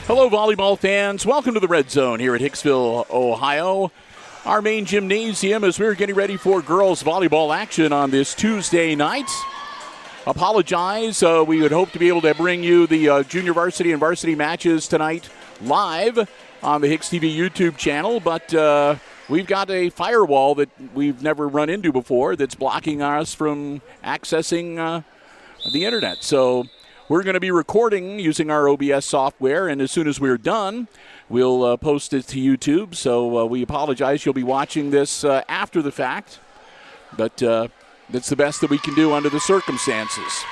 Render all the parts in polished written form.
Hello, volleyball fans. Welcome to the Red Zone here at Hicksville, Ohio. Our main gymnasium as we're getting ready for girls volleyball action on this Tuesday night. Apologize. We would hope to be able to bring you the junior varsity and varsity matches tonight live on the HIX-TV YouTube channel, but we've got a firewall that we've never run into before that's blocking us from accessing the internet. So we're going to be recording using our OBS software, and as soon as we're done, we'll post it to YouTube. So we apologize. You'll be watching this after the fact, but that's the best that we can do under the circumstances.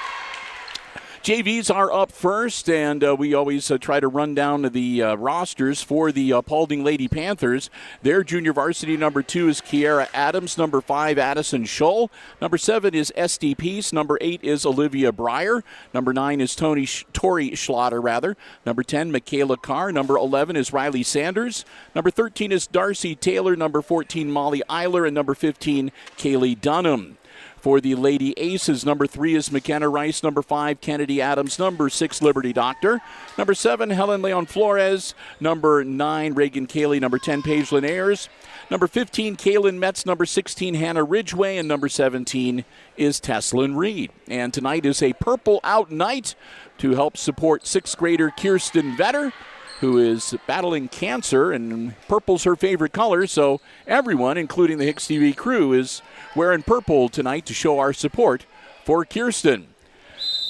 JVs are up first, and we always try to run down the rosters for the Paulding Lady Panthers. Their junior varsity number 2 is Kiara Adams. Number 5, Addison Scholl. Number 7 is SD Peace. Number 8 is Olivia Breyer. Number 9 is Tori Schlatter. Number 10, Michaela Carr. Number 11 is Riley Sanders. Number 13 is Darcy Taylor. Number 14, Molly Eiler. And number 15, Kaylee Dunham. For the Lady Aces, number 3 is McKenna Rice. Number 5, Kennedy Adams. Number 6, Liberty Doctor. Number 7, Helen Leon Flores. Number 9, Reagan Cayley. Number 10, Paige Ayers. Number 15, Kaylin Metz. Number 16, Hannah Ridgway. And number 17 is Teslyn Reed. And tonight is a purple out night to help support 6th grader Kirsten Vetter, who is battling cancer, and purple's her favorite color, so everyone, including the HIX-TV crew, is wearing purple tonight to show our support for Kirsten.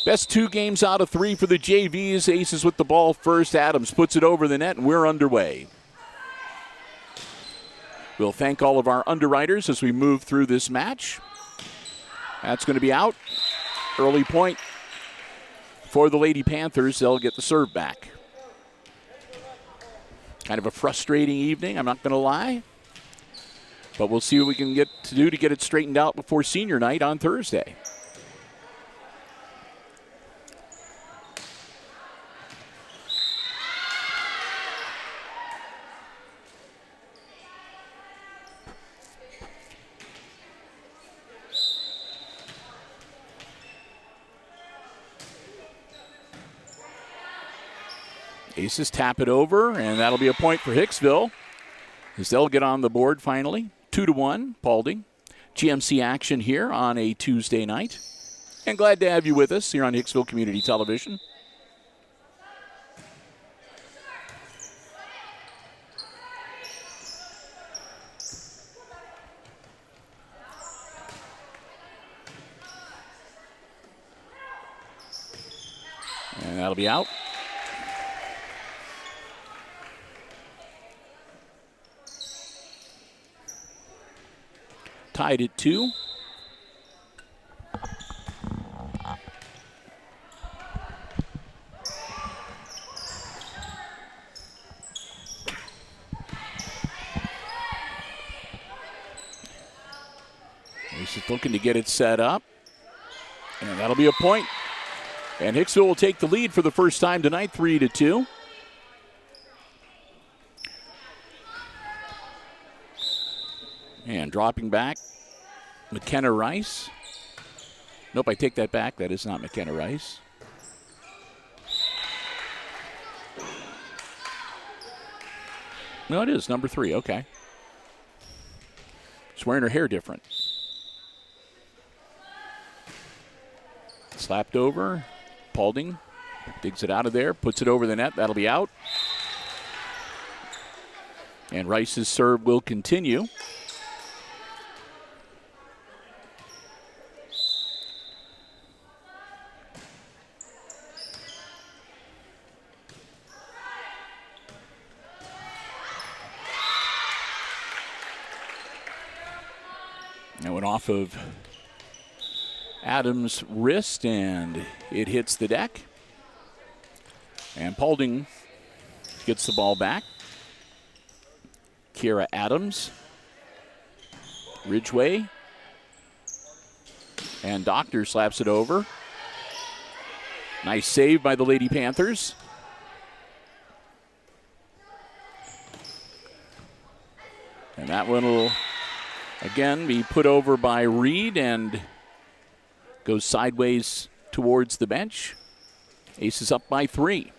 Best 2 games out of 3 for the JVs. Aces with the ball first. Adams puts it over the net, and we're underway. We'll thank all of our underwriters as we move through this match. That's going to be out. Early point for the Lady Panthers. They'll get the serve back. Kind of a frustrating evening, I'm not going to lie. But we'll see what we can get to do to get it straightened out before senior night on Thursday. Aces tap it over, and that'll be a point for Hicksville as they'll get on the board finally. 2-1, Paulding. GMC action here on a Tuesday night. And glad to have you with us here on Hicksville Community Television. And that'll be out. Tied at 2. He's looking to get it set up. And that'll be a point. And Hicksville will take the lead for the first time tonight, 3-2. And dropping back, McKenna Rice. Nope, I take that back. That is not McKenna Rice. No, it is number 3. Okay. She's wearing her hair different. Slapped over. Paulding digs it out of there, puts it over the net. That'll be out. And Rice's serve will continue. That went off of Adams' wrist, and it hits the deck. And Paulding gets the ball back. Kiara Adams, Ridgway, and Doctor slaps it over. Nice save by the Lady Panthers. And that one will again be put over by Reed and goes sideways towards the bench. Aces up by 3.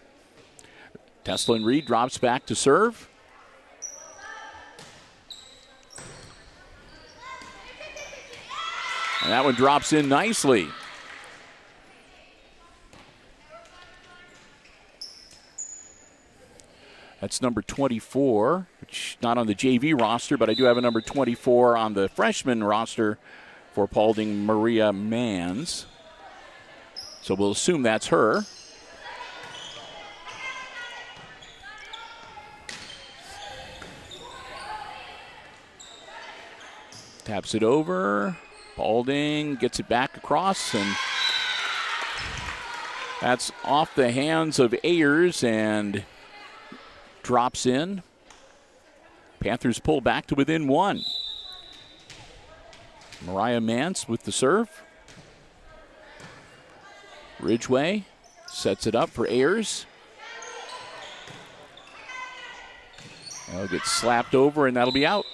Teslin Reed drops back to serve. And that one drops in nicely. That's number 24, which not on the JV roster, but I do have a number 24 on the freshman roster for Paulding, Maria Mans. So we'll assume that's her. Taps it over. Paulding gets it back across, and that's off the hands of Ayers and drops in. Panthers pull back to within 1. Mariah Mance with the serve. Ridgway sets it up for Ayers. That'll get slapped over, and that'll be out.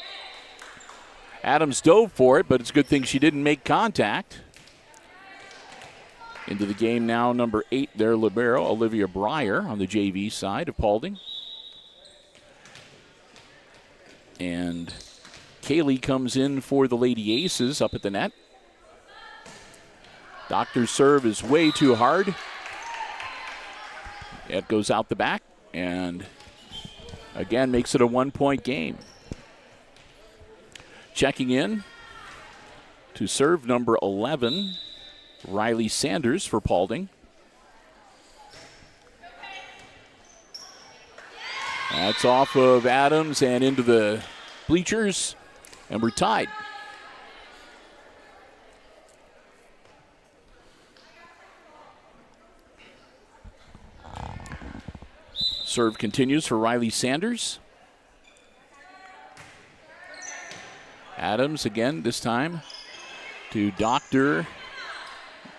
Adams dove for it, but it's a good thing she didn't make contact. Into the game now, number 8, their libero, Olivia Breyer on the JV side of Paulding. And Kaylee comes in for the Lady Aces up at the net. Doctor's serve is way too hard. It goes out the back and again makes it a 1-point game. Checking in to serve number 11, Riley Sanders for Paulding. That's off of Adams and into the bleachers, and we're tied. Serve continues for Riley Sanders. Adams again, this time to Doctor.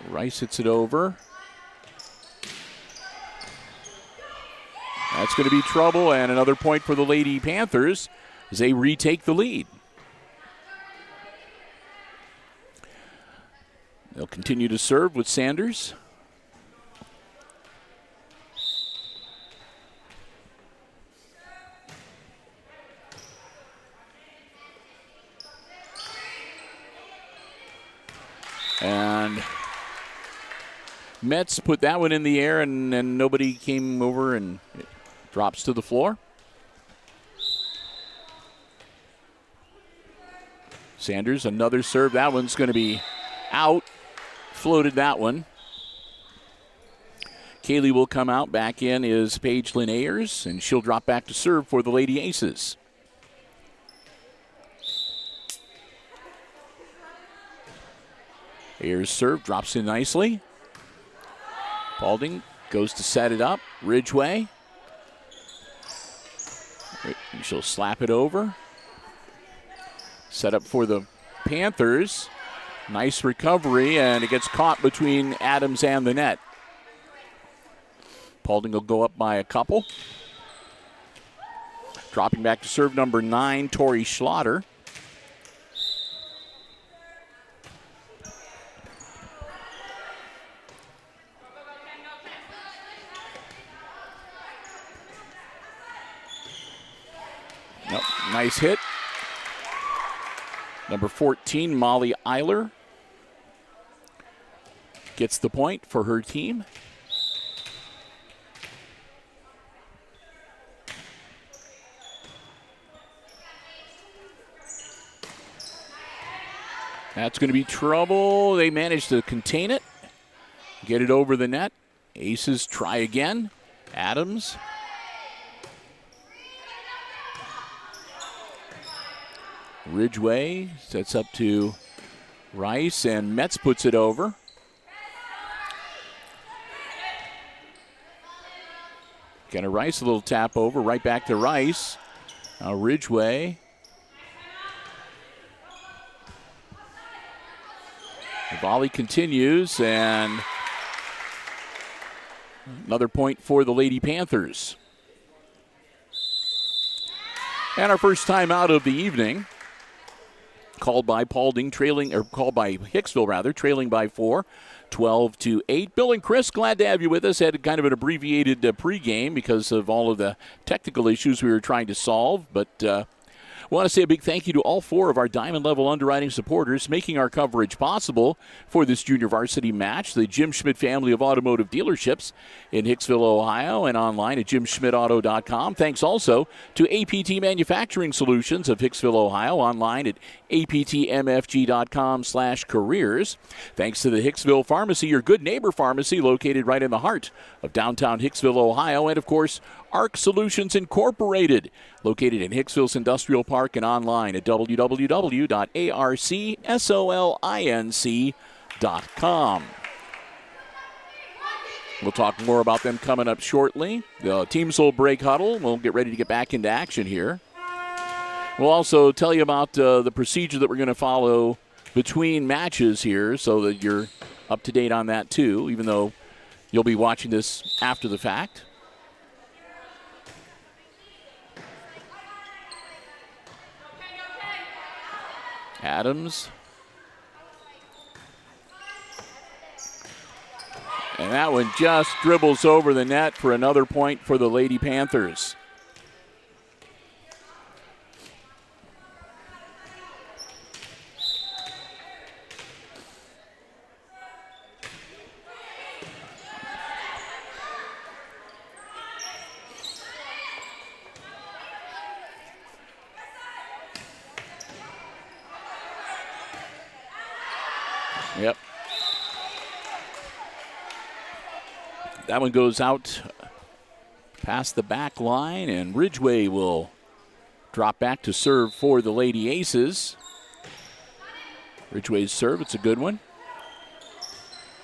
Rice hits it over. That's going to be trouble, and another point for the Lady Panthers as they retake the lead. They'll continue to serve with Sanders. And Metz put that one in the air, and nobody came over, and it drops to the floor. Sanders, another serve. That one's going to be out. Floated that one. Kaylee will come out. Back in is Paige Lynn Ayers, and she'll drop back to serve for the Lady Aces. Ayers' serve drops in nicely. Paulding goes to set it up. Ridgway. She'll slap it over. Set up for the Panthers. Nice recovery, and it gets caught between Adams and the net. Paulding will go up by a couple. Dropping back to serve number 9, Tori Schlatter. Nope, nice hit. Number 14, Molly Eiler, gets the point for her team. That's going to be trouble. They managed to contain it, get it over the net. Aces try again. Adams. Ridgway sets up to Rice, and Metz puts it over. Got a Rice, a little tap over, right back to Rice. Now Ridgway. The volley continues, and another point for the Lady Panthers. And our first time out of the evening. Called by Paulding, called by Hicksville, rather, trailing by 4, 12-8. Bill and Chris, glad to have you with us. Had kind of an abbreviated pregame because of all of the technical issues we were trying to solve, but I want to say a big thank you to all 4 of our Diamond Level underwriting supporters making our coverage possible for this junior varsity match. The Jim Schmidt family of automotive dealerships in Hicksville, Ohio, and online at jimschmidtauto.com. Thanks also to APT Manufacturing Solutions of Hicksville, Ohio, online at aptmfg.com/careers. Thanks to the Hicksville Pharmacy, your good neighbor pharmacy located right in the heart of downtown Hicksville, Ohio, and of course, ARC Solutions Incorporated, located in Hicksville's Industrial Park and online at www.arcsolinc.com. We'll talk more about them coming up shortly. The teams will break huddle. We'll get ready to get back into action here. We'll also tell you about the procedure that we're going to follow between matches here so that you're up to date on that too, even though you'll be watching this after the fact. Adams. And that one just dribbles over the net for another point for the Lady Panthers. Yep. That one goes out past the back line, and Ridgway will drop back to serve for the Lady Aces. Ridgway's serve, it's a good one.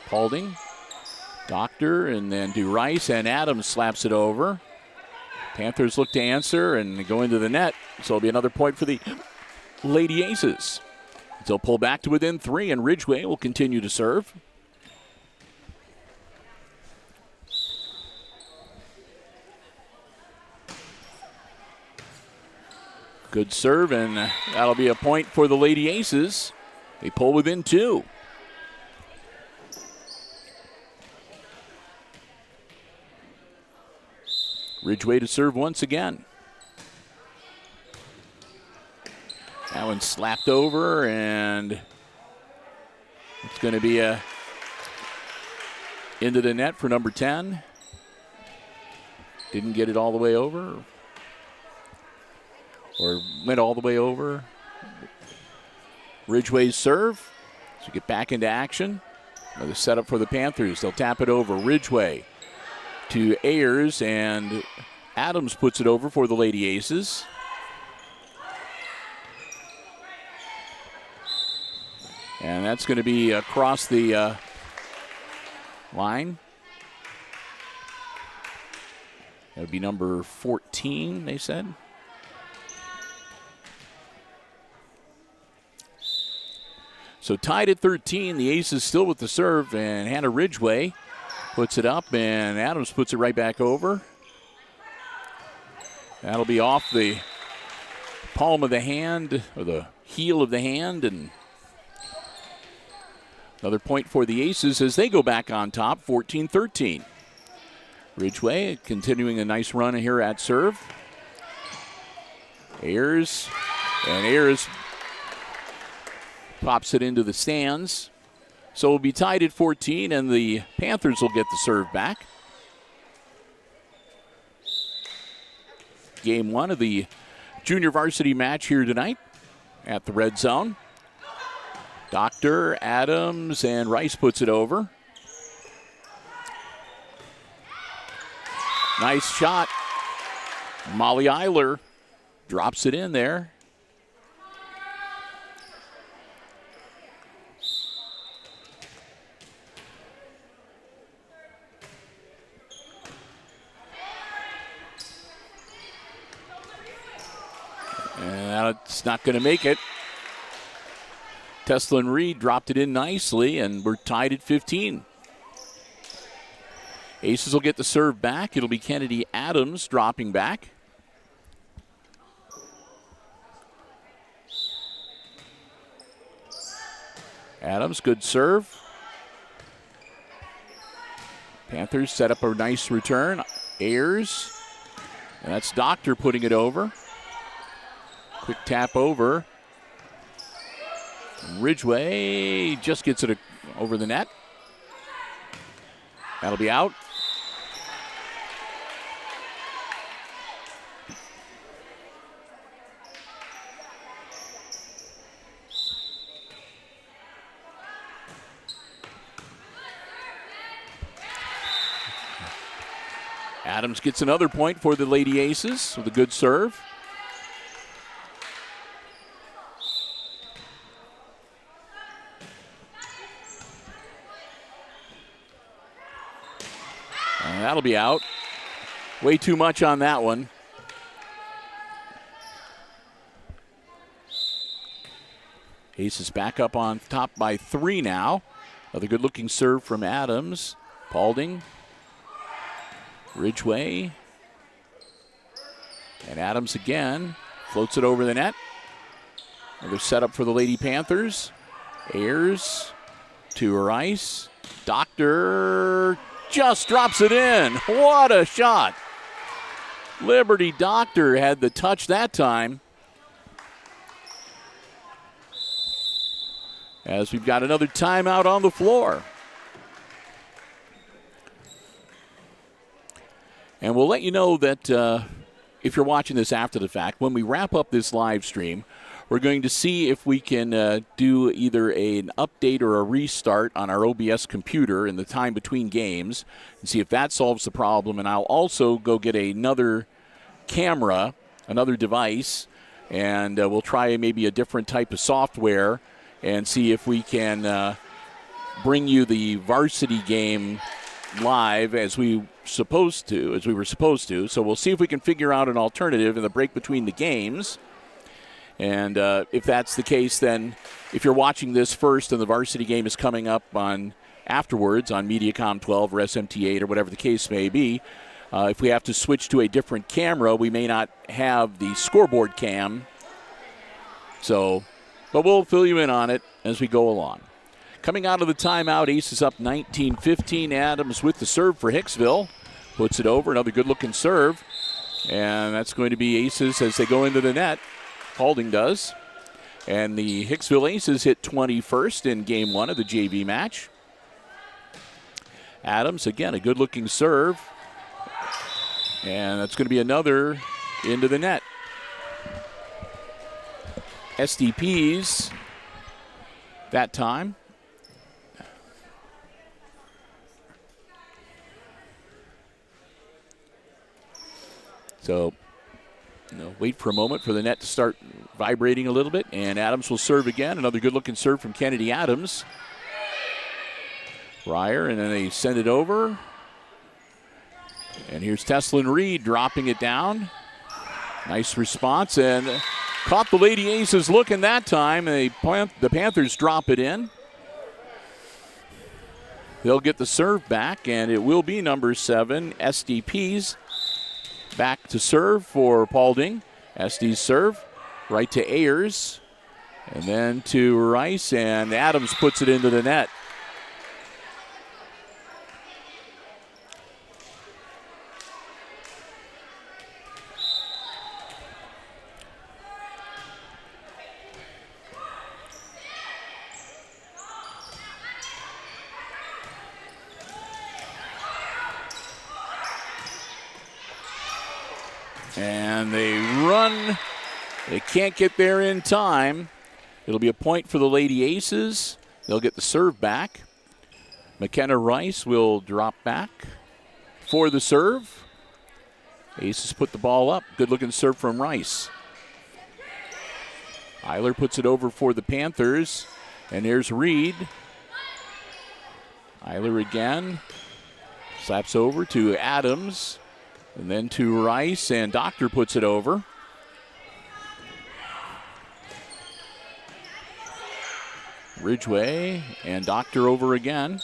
Paulding, Doctor, and then DeRice, and Adams slaps it over. Panthers look to answer and go into the net, so it'll be another point for the Lady Aces. They'll pull back to within 3, and Ridgway will continue to serve. Good serve, and that'll be a point for the Lady Aces. They pull within 2. Ridgway to serve once again. That one slapped over, and it's going to be into the net for number 10. Didn't get it all the way over, or went all the way over. Ridgway's serve. So get back into action. Another setup for the Panthers. They'll tap it over. Ridgway to Ayers, and Adams puts it over for the Lady Aces. And that's going to be across the line. That would be number 14, they said. So tied at 13, the Aces still with the serve, and Hannah Ridgway puts it up, and Adams puts it right back over. That'll be off the palm of the hand, or the heel of the hand, and another point for the Aces as they go back on top, 14-13. Ridgway continuing a nice run here at serve. Ayers, and Ayers pops it into the stands. So we'll be tied at 14, and the Panthers will get the serve back. Game 1 of the junior varsity match here tonight at the Red Zone. Doctor, Adams, and Rice puts it over. Nice shot. Molly Eiler drops it in there. And it's not going to make it. Teslin Reed dropped it in nicely, and we're tied at 15. Aces will get the serve back. It'll be Kennedy Adams dropping back. Adams, good serve. Panthers set up a nice return. Ayers, and that's Doctor putting it over. Quick tap over. Ridgway just gets it over the net. That'll be out. Adams gets another point for the Lady Aces with a good serve. And that'll be out. Way too much on that one. Aces back up on top by 3 now. Another good-looking serve from Adams. Paulding. Ridgway. And Adams again. Floats it over the net. Another setup for the Lady Panthers. Ayers to Rice. Doctor just drops it in. What a shot. Liberty Doctor had the touch that time. As we've got another timeout on the floor. And we'll let you know that if you're watching this after the fact, when we wrap up this live stream, we're going to see if we can do either an update or a restart on our OBS computer in the time between games and see if that solves the problem. And I'll also go get another camera, another device, and we'll try maybe a different type of software and see if we can bring you the varsity game live as we were supposed to. So we'll see if we can figure out an alternative in the break between the games. And if that's the case, then if you're watching this first and the varsity game is coming up on afterwards on Mediacom 12 or SMT 8 or whatever the case may be, if we have to switch to a different camera, we may not have the scoreboard cam. So, but we'll fill you in on it as we go along. Coming out of the timeout, Aces up 19-15. Adams with the serve for Hicksville. Puts it over, another good-looking serve. And that's going to be Aces as they go into the net. Paulding does. And the Hicksville Aces hit 21st in Game 1 of the JV match. Adams, again, a good-looking serve. And that's going to be another into the net. SDPs that time. So, wait for a moment for the net to start vibrating a little bit, and Adams will serve again. Another good-looking serve from Kennedy Adams. Ryer, and then they send it over. And here's Teslin Reed dropping it down. Nice response, and caught the Lady Aces looking that time. The Panthers drop it in. They'll get the serve back, and it will be number 7, SDPs. Back to serve for Paulding. SD's serve right to Ayers. And then to Rice, and Adams puts it into the net. And they run. They can't get there in time. It'll be a point for the Lady Aces. They'll get the serve back. McKenna Rice will drop back for the serve. Aces put the ball up. Good-looking serve from Rice. Eiler puts it over for the Panthers. And there's Reed. Eiler again. Slaps over to Adams. And then to Rice, and Doctor puts it over. Ridgway, and Doctor over again.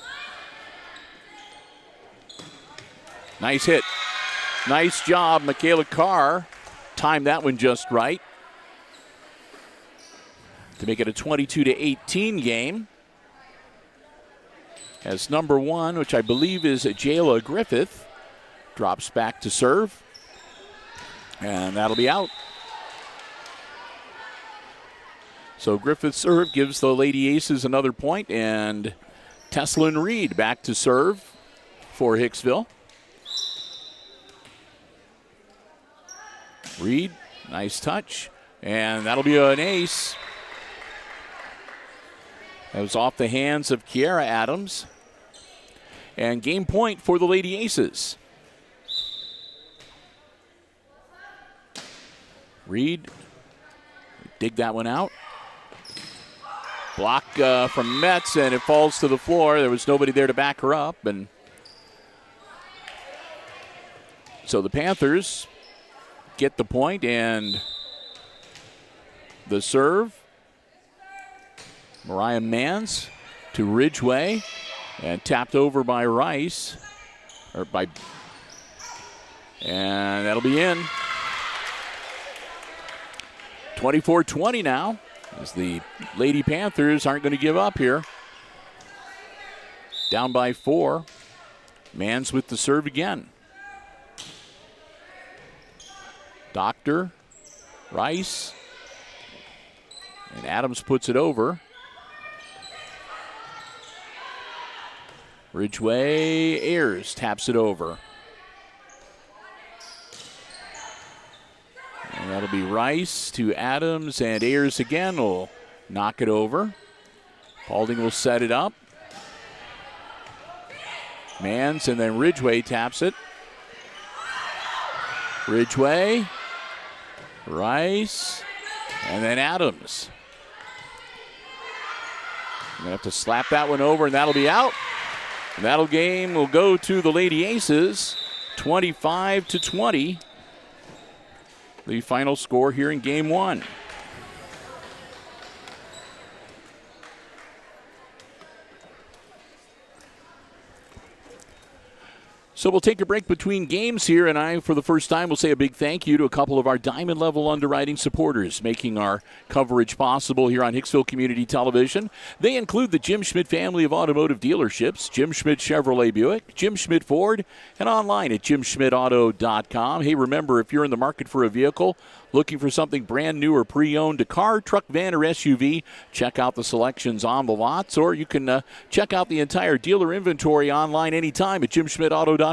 Nice hit. Nice job, Michaela Carr. Timed that one just right to make it a 22-18 game. as number 1, which I believe is Jayla Griffith, drops back to serve. And that'll be out. So Griffith's serve gives the Lady Aces another point, and Teslin Reed back to serve for Hicksville. Reed, nice touch, and that'll be an ace. That was off the hands of Kiara Adams. And game point for the Lady Aces. Reed, dig that one out. Block from Metz, and it falls to the floor. There was nobody there to back her up. And so the Panthers get the point, and the serve. Mariah Mans to Ridgway, and tapped over by Rice. And that'll be in. 24-20 now, as the Lady Panthers aren't going to give up here. Down by 4. Mans with the serve again. Doctor, Rice, and Adams puts it over. Ridgway, Ayers taps it over. And that'll be Rice to Adams, and Ayers again will knock it over. Paulding will set it up. Mans, and then Ridgway taps it. Ridgway, Rice, and then Adams. I'm going to have to slap that one over, and that'll be out. And that'll game will go to the Lady Aces, 25-20. The final score here in game 1. So we'll take a break between games here, and I, for the first time, will say a big thank you to a couple of our Diamond Level underwriting supporters making our coverage possible here on Hicksville Community Television. They include the Jim Schmidt family of automotive dealerships, Jim Schmidt Chevrolet Buick, Jim Schmidt Ford, and online at jimschmidtauto.com. Hey, remember, if you're in the market for a vehicle, looking for something brand new or pre-owned, a car, truck, van, or SUV, check out the selections on the lots, or you can check out the entire dealer inventory online anytime at jimschmidtauto.com.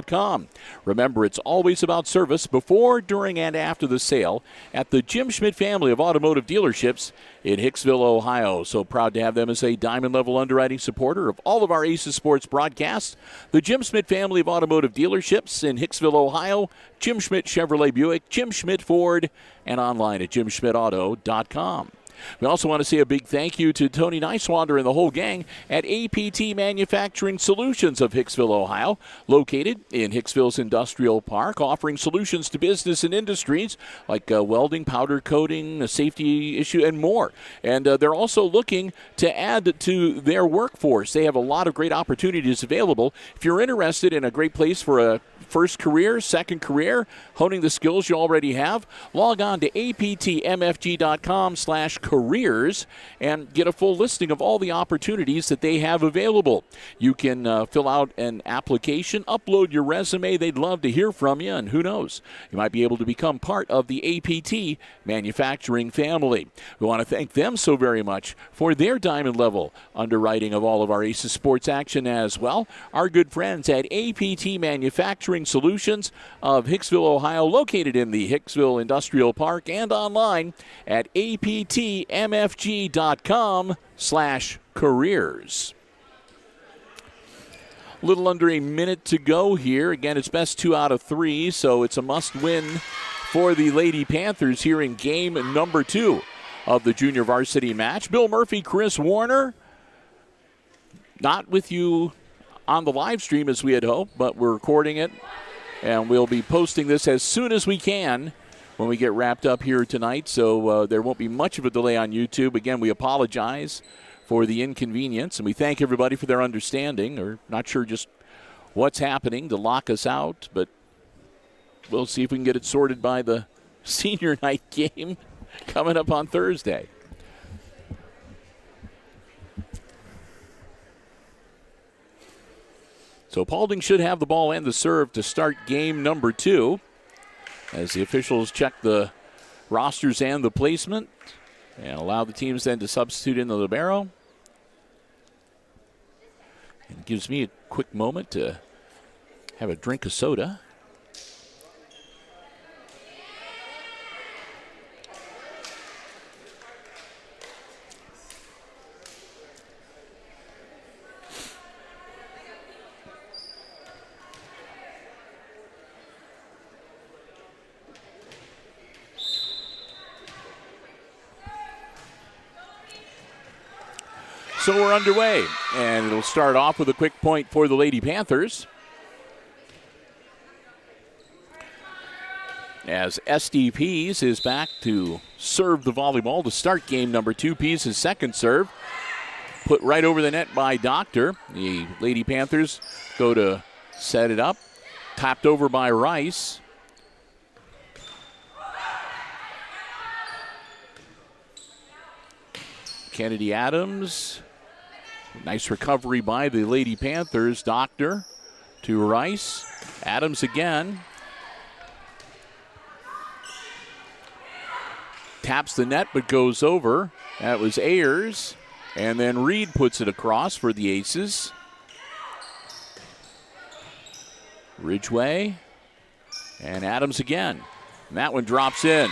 Remember, it's always about service before, during, and after the sale at the Jim Schmidt family of automotive dealerships in Hicksville, Ohio. So proud to have them as a Diamond Level underwriting supporter of all of our Aces Sports broadcasts. The Jim Schmidt family of automotive dealerships in Hicksville, Ohio, Jim Schmidt Chevrolet Buick, Jim Schmidt Ford, and online at jimschmidtauto.com. We also want to say a big thank you to Tony Neiswander and the whole gang at APT Manufacturing Solutions of Hicksville, Ohio, located in Hicksville's Industrial Park, offering solutions to business and industries like welding, powder coating, a safety issue, and more. And they're also looking to add to their workforce. They have a lot of great opportunities available. If you're interested in a great place for a first career, second career, honing the skills you already have, log on to aptmfg.com/careers and get a full listing of all the opportunities that they have available. You can fill out an application, upload your resume. They'd love to hear from you, and who knows, you might be able to become part of the APT manufacturing family. We want to thank them so very much for their Diamond Level underwriting of all of our Aces Sports action as well. Our good friends at APT Manufacturing Solutions of Hicksville, Ohio, located in the Hicksville Industrial Park, and online at aptmfg.com/careers. A little under a minute to go here. Again, it's best 2 out of 3, so it's a must-win for the Lady Panthers here in game number 2 of the junior varsity match. Bill Murphy, Chris Warner, not with you on the live stream as we had hoped, but we're recording it, and we'll be posting this as soon as we can when we get wrapped up here tonight, so there won't be much of a delay on YouTube. Again, we apologize for the inconvenience, and we thank everybody for their understanding, or not sure just what's happening to lock us out, but we'll see if we can get it sorted by the senior night game coming up on Thursday. So Paulding should have the ball and the serve to start game number 2 as the officials check the rosters and the placement and allow the teams then to substitute in the libero. It gives me a quick moment to have a drink of soda. So we're underway, and it'll start off with a quick point for the Lady Panthers. As SD Pease is back to serve the volleyball to start game number 2. Pease' second serve. Put right over the net by Doctor. The Lady Panthers go to set it up. Tapped over by Rice. Kennedy Adams. Nice recovery by the Lady Panthers. Doctor to Rice. Adams again. Taps the net but goes over. That was Ayers. And then Reed puts it across for the Aces. Ridgway. And Adams again. And that one drops in.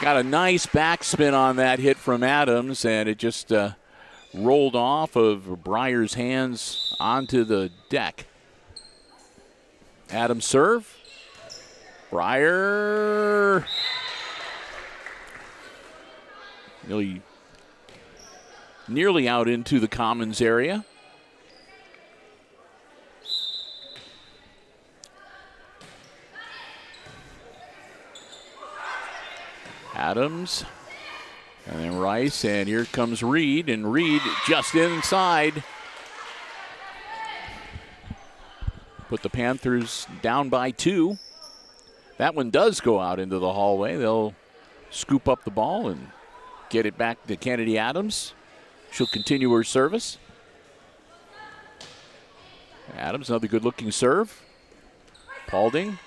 Got a nice backspin on that hit from Adams, and it just rolled off of Breyer's hands onto the deck. Adams serve. Breyer nearly out into the commons area. Adams, and then Rice, and here comes Reed, and Reed just inside. Put the Panthers down by 2. That one does go out into the hallway. They'll scoop up the ball and get it back to Kennedy Adams. She'll continue her service. Adams, another good-looking serve. Paulding,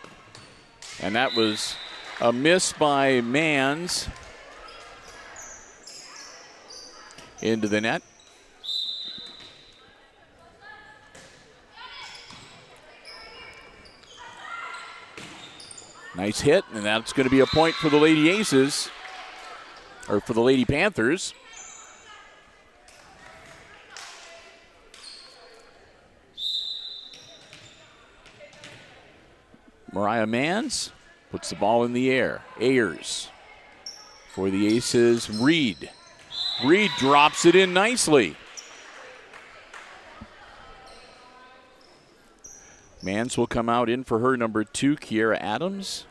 and that was a miss by Mans into the net. Nice hit, and that's going to be a point for the Lady Aces, or for the Lady Panthers. Mariah Mans puts the ball in the air. Ayers for the Aces. Reed. Reed drops it in nicely. Mans will come out in for her number 2, Kiera Adams.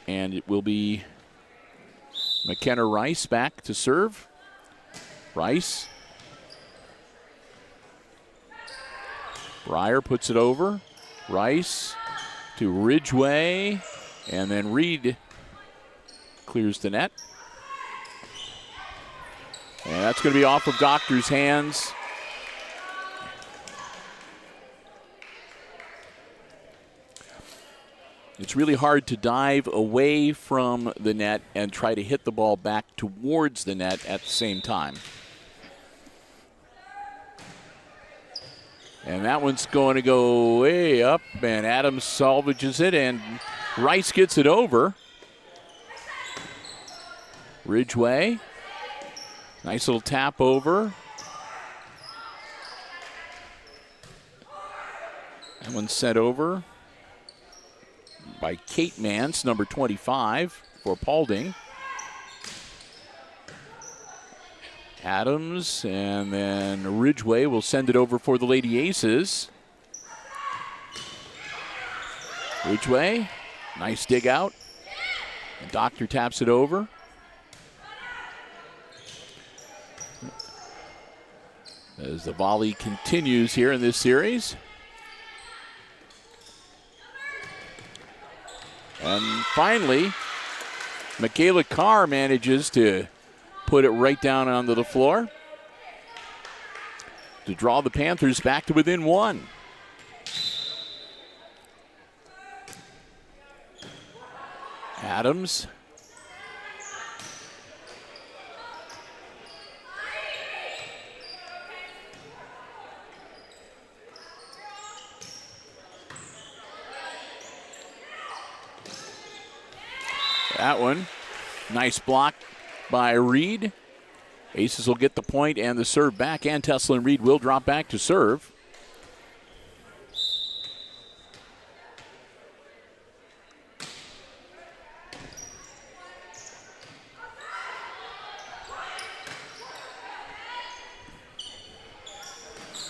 And it will be McKenna Rice back to serve. Rice. Breyer puts it over. Rice to Ridgway, and then Reed clears the net. And that's going to be off of Doctor's hands. It's really hard to dive away from the net and try to hit the ball back towards the net at the same time. And that one's going to go way up, and Adams salvages it, and Rice gets it over. Ridgway, nice little tap over. That one's sent over by Kate Mans, number 25 for Paulding. Adams, and then Ridgway will send it over for the Lady Aces. Ridgway, nice dig out. And Doctor taps it over. As the volley continues here in this series. And finally, Michaela Carr manages to put it right down onto the floor. to draw the Panthers back to within one. Adams. That one, nice block by Reed. Aces will get the point and the serve back, and Teslin Reed will drop back to serve.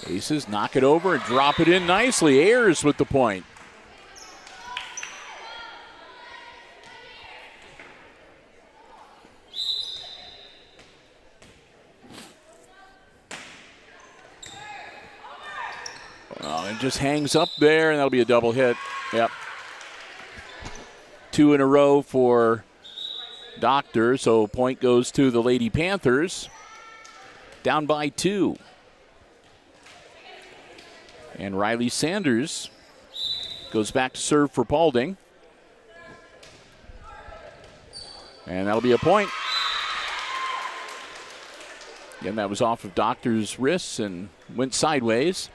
Aces knock it over and drop it in nicely. Ayers with the point. It just hangs up there, and that'll be a double hit. Yep. 2 in a row for Doctor, so point goes to the Lady Panthers. Down by 2. And Riley Sanders goes back to serve for Paulding. And that'll be a point. Again, that was off of Doctor's wrists and went sideways.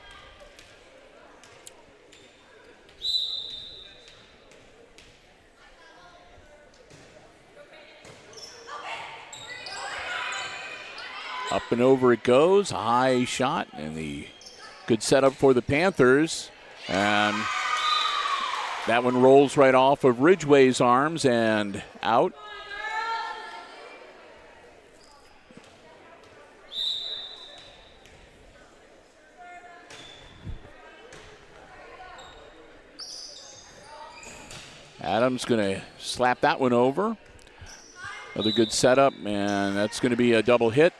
Up and over it goes. A high shot and the good setup for the Panthers. And that one rolls right off of Ridgway's arms and out. Adams going to slap that one over. Another good setup, and that's going to be a double hit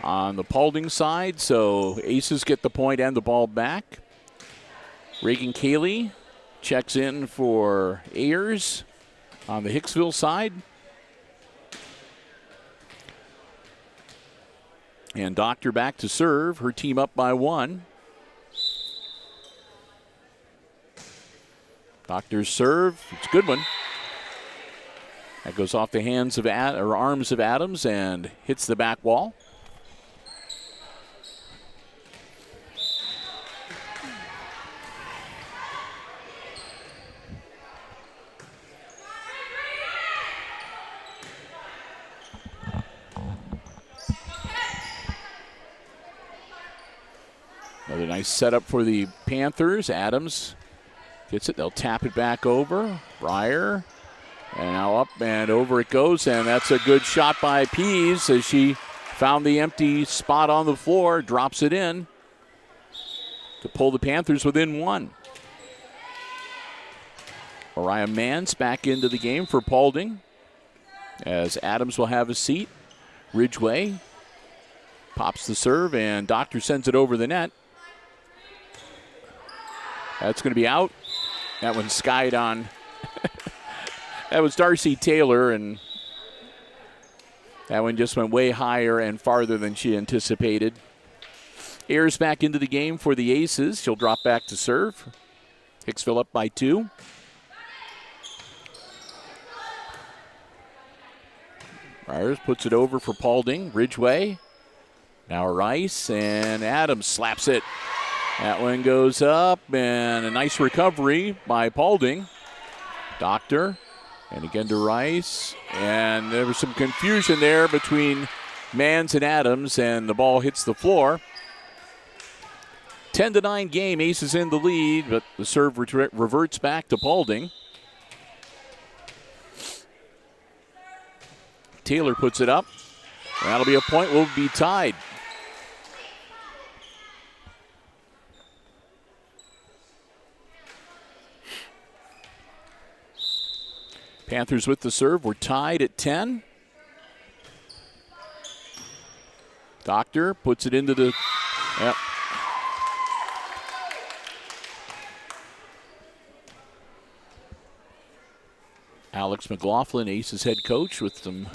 on the Paulding side, so Aces get the point and the ball back. Reagan Cayley checks in for Ayers on the Hicksville side. And Doctor back to serve, her team up by 1. Doctor's serve, it's a good one. That goes off the hands of arms of Adams and hits the back wall. Another nice setup for the Panthers. Adams gets it. They'll tap it back over. Breyer. And now up and over it goes. And that's a good shot by Pease as she found the empty spot on the floor. Drops it in to pull the Panthers within 1. Mariah Mans back into the game for Paulding as Adams will have a seat. Ridgway pops the serve and Doctor sends it over the net. That's going to be out. That one skied on. That was Darcy Taylor, and that one just went way higher and farther than she anticipated. Ayers back into the game for the Aces. She'll drop back to serve. Hicksville up by 2. Myers puts it over for Paulding. Ridgway. Now Rice, and Adams slaps it. That one goes up, and a nice recovery by Paulding. Doctor, and again to Rice. And there was some confusion there between Mans and Adams, and the ball hits the floor. 10-9 game, Aces in the lead, but the serve reverts back to Paulding. Taylor puts it up. That'll be a point. We'll be tied. Panthers with the serve. We're tied at 10. Doctor puts it into the... Yep. Alex McLaughlin, Aces head coach, with some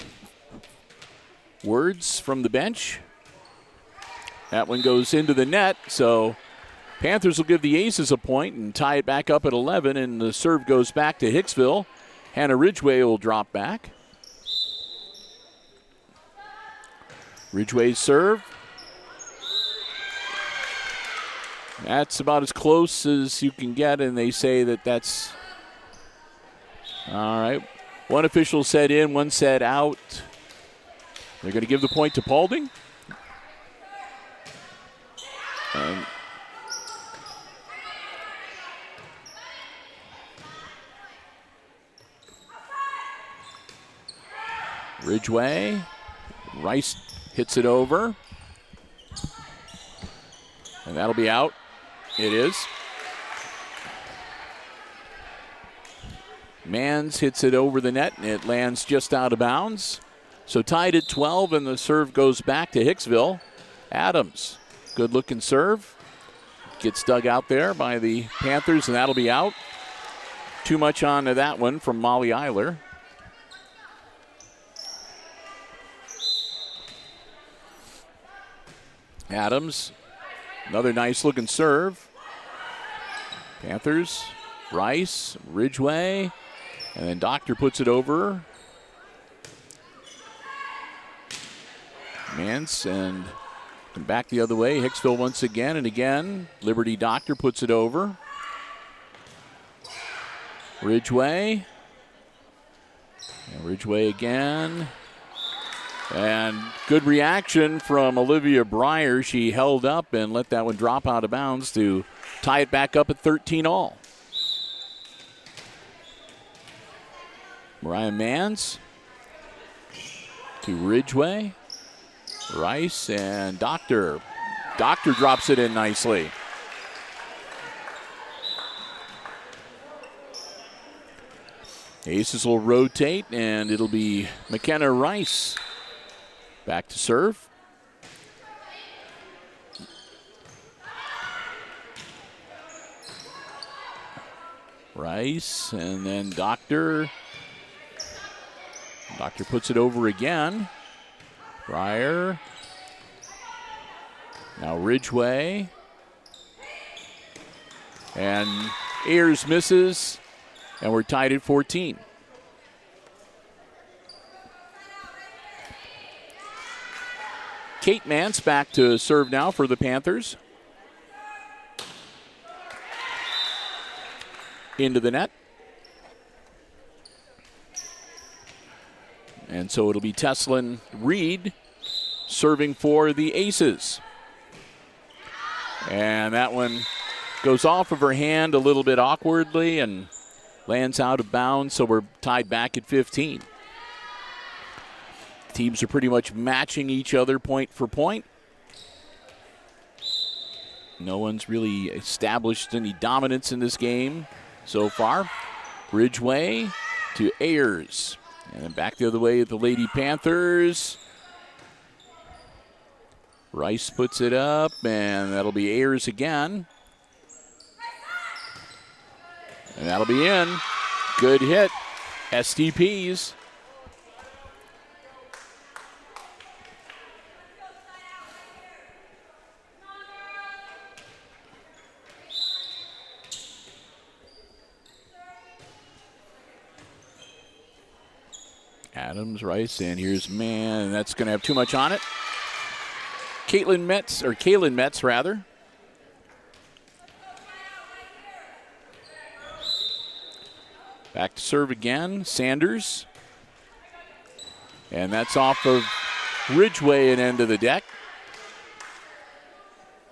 words from the bench. That one goes into the net, so Panthers will give the Aces a point and tie it back up at 11, and the serve goes back to Hicksville. Hannah Ridgway will drop back. Ridgway's serve. That's about as close as you can get, and they say that that's all right. One official said in, one said out. They're going to give the point to Paulding. And Ridgway. Rice hits it over. And that'll be out. It is. Mans hits it over the net, and it lands just out of bounds. So tied at 12, and the serve goes back to Hicksville. Adams, good-looking serve. Gets dug out there by the Panthers, and that'll be out. Too much onto that one from Molly Eiler. Adams, another nice-looking serve. Panthers, Rice, Ridgway, and then Doctor puts it over. Mance, and back the other way. Hicksville once again and again. Liberty Doctor puts it over. Ridgway. And Ridgway again. And good reaction from Olivia Breyer. She held up and let that one drop out of bounds to tie it back up at 13 all. Mariah Mans to Ridgway. Rice and Doctor. Doctor drops it in nicely. Aces will rotate, and it'll be McKenna Rice back to serve. Rice, and then Doctor. Doctor puts it over again. Breyer. Now Ridgway. And Ayers misses, and we're tied at 14. Kate Mance back to serve now for the Panthers. Into the net. And so it'll be Teslin Reed serving for the Aces. And that one goes off of her hand a little bit awkwardly and lands out of bounds, so we're tied back at 15. Teams are pretty much matching each other point for point. No one's really established any dominance in this game so far. Ridgway to Ayers. And then back the other way at the Lady Panthers. Rice puts it up, and that'll be Ayers again. And that'll be in. Good hit. STPs. Adams, Rice, and here's man, and that's going to have too much on it. Kaylin Metz, rather. Back to serve again, Sanders. And that's off of Ridgway and end of the deck.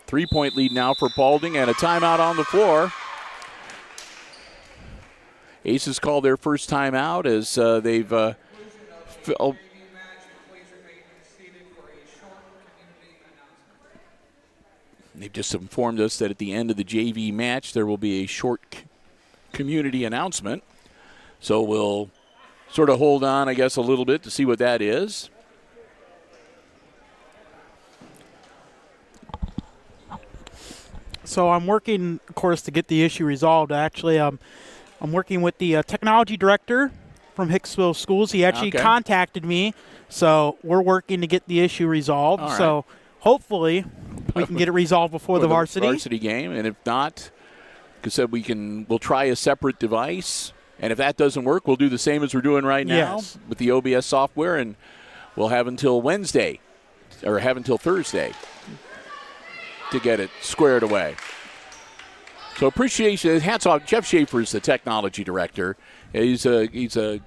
3-point lead now for Paulding, and a timeout on the floor. Aces call their first timeout as they've they've just informed us that at the end of the JV match there will be a short community announcement. So we'll sort of hold on, I guess, a little bit to see what that is. So I'm working, of course, to get the issue resolved. Actually, I'm working with the technology director from Hicksville Schools. He actually contacted me, so we're working to get the issue resolved. Right. So hopefully we can get it resolved before the varsity game. And if not, like I said, we'll try a separate device. And if that doesn't work, we'll do the same as we're doing right now with the OBS software, and we'll have until Thursday to get it squared away. So appreciation, hats off. Jeff Schaefer is the technology director. He's a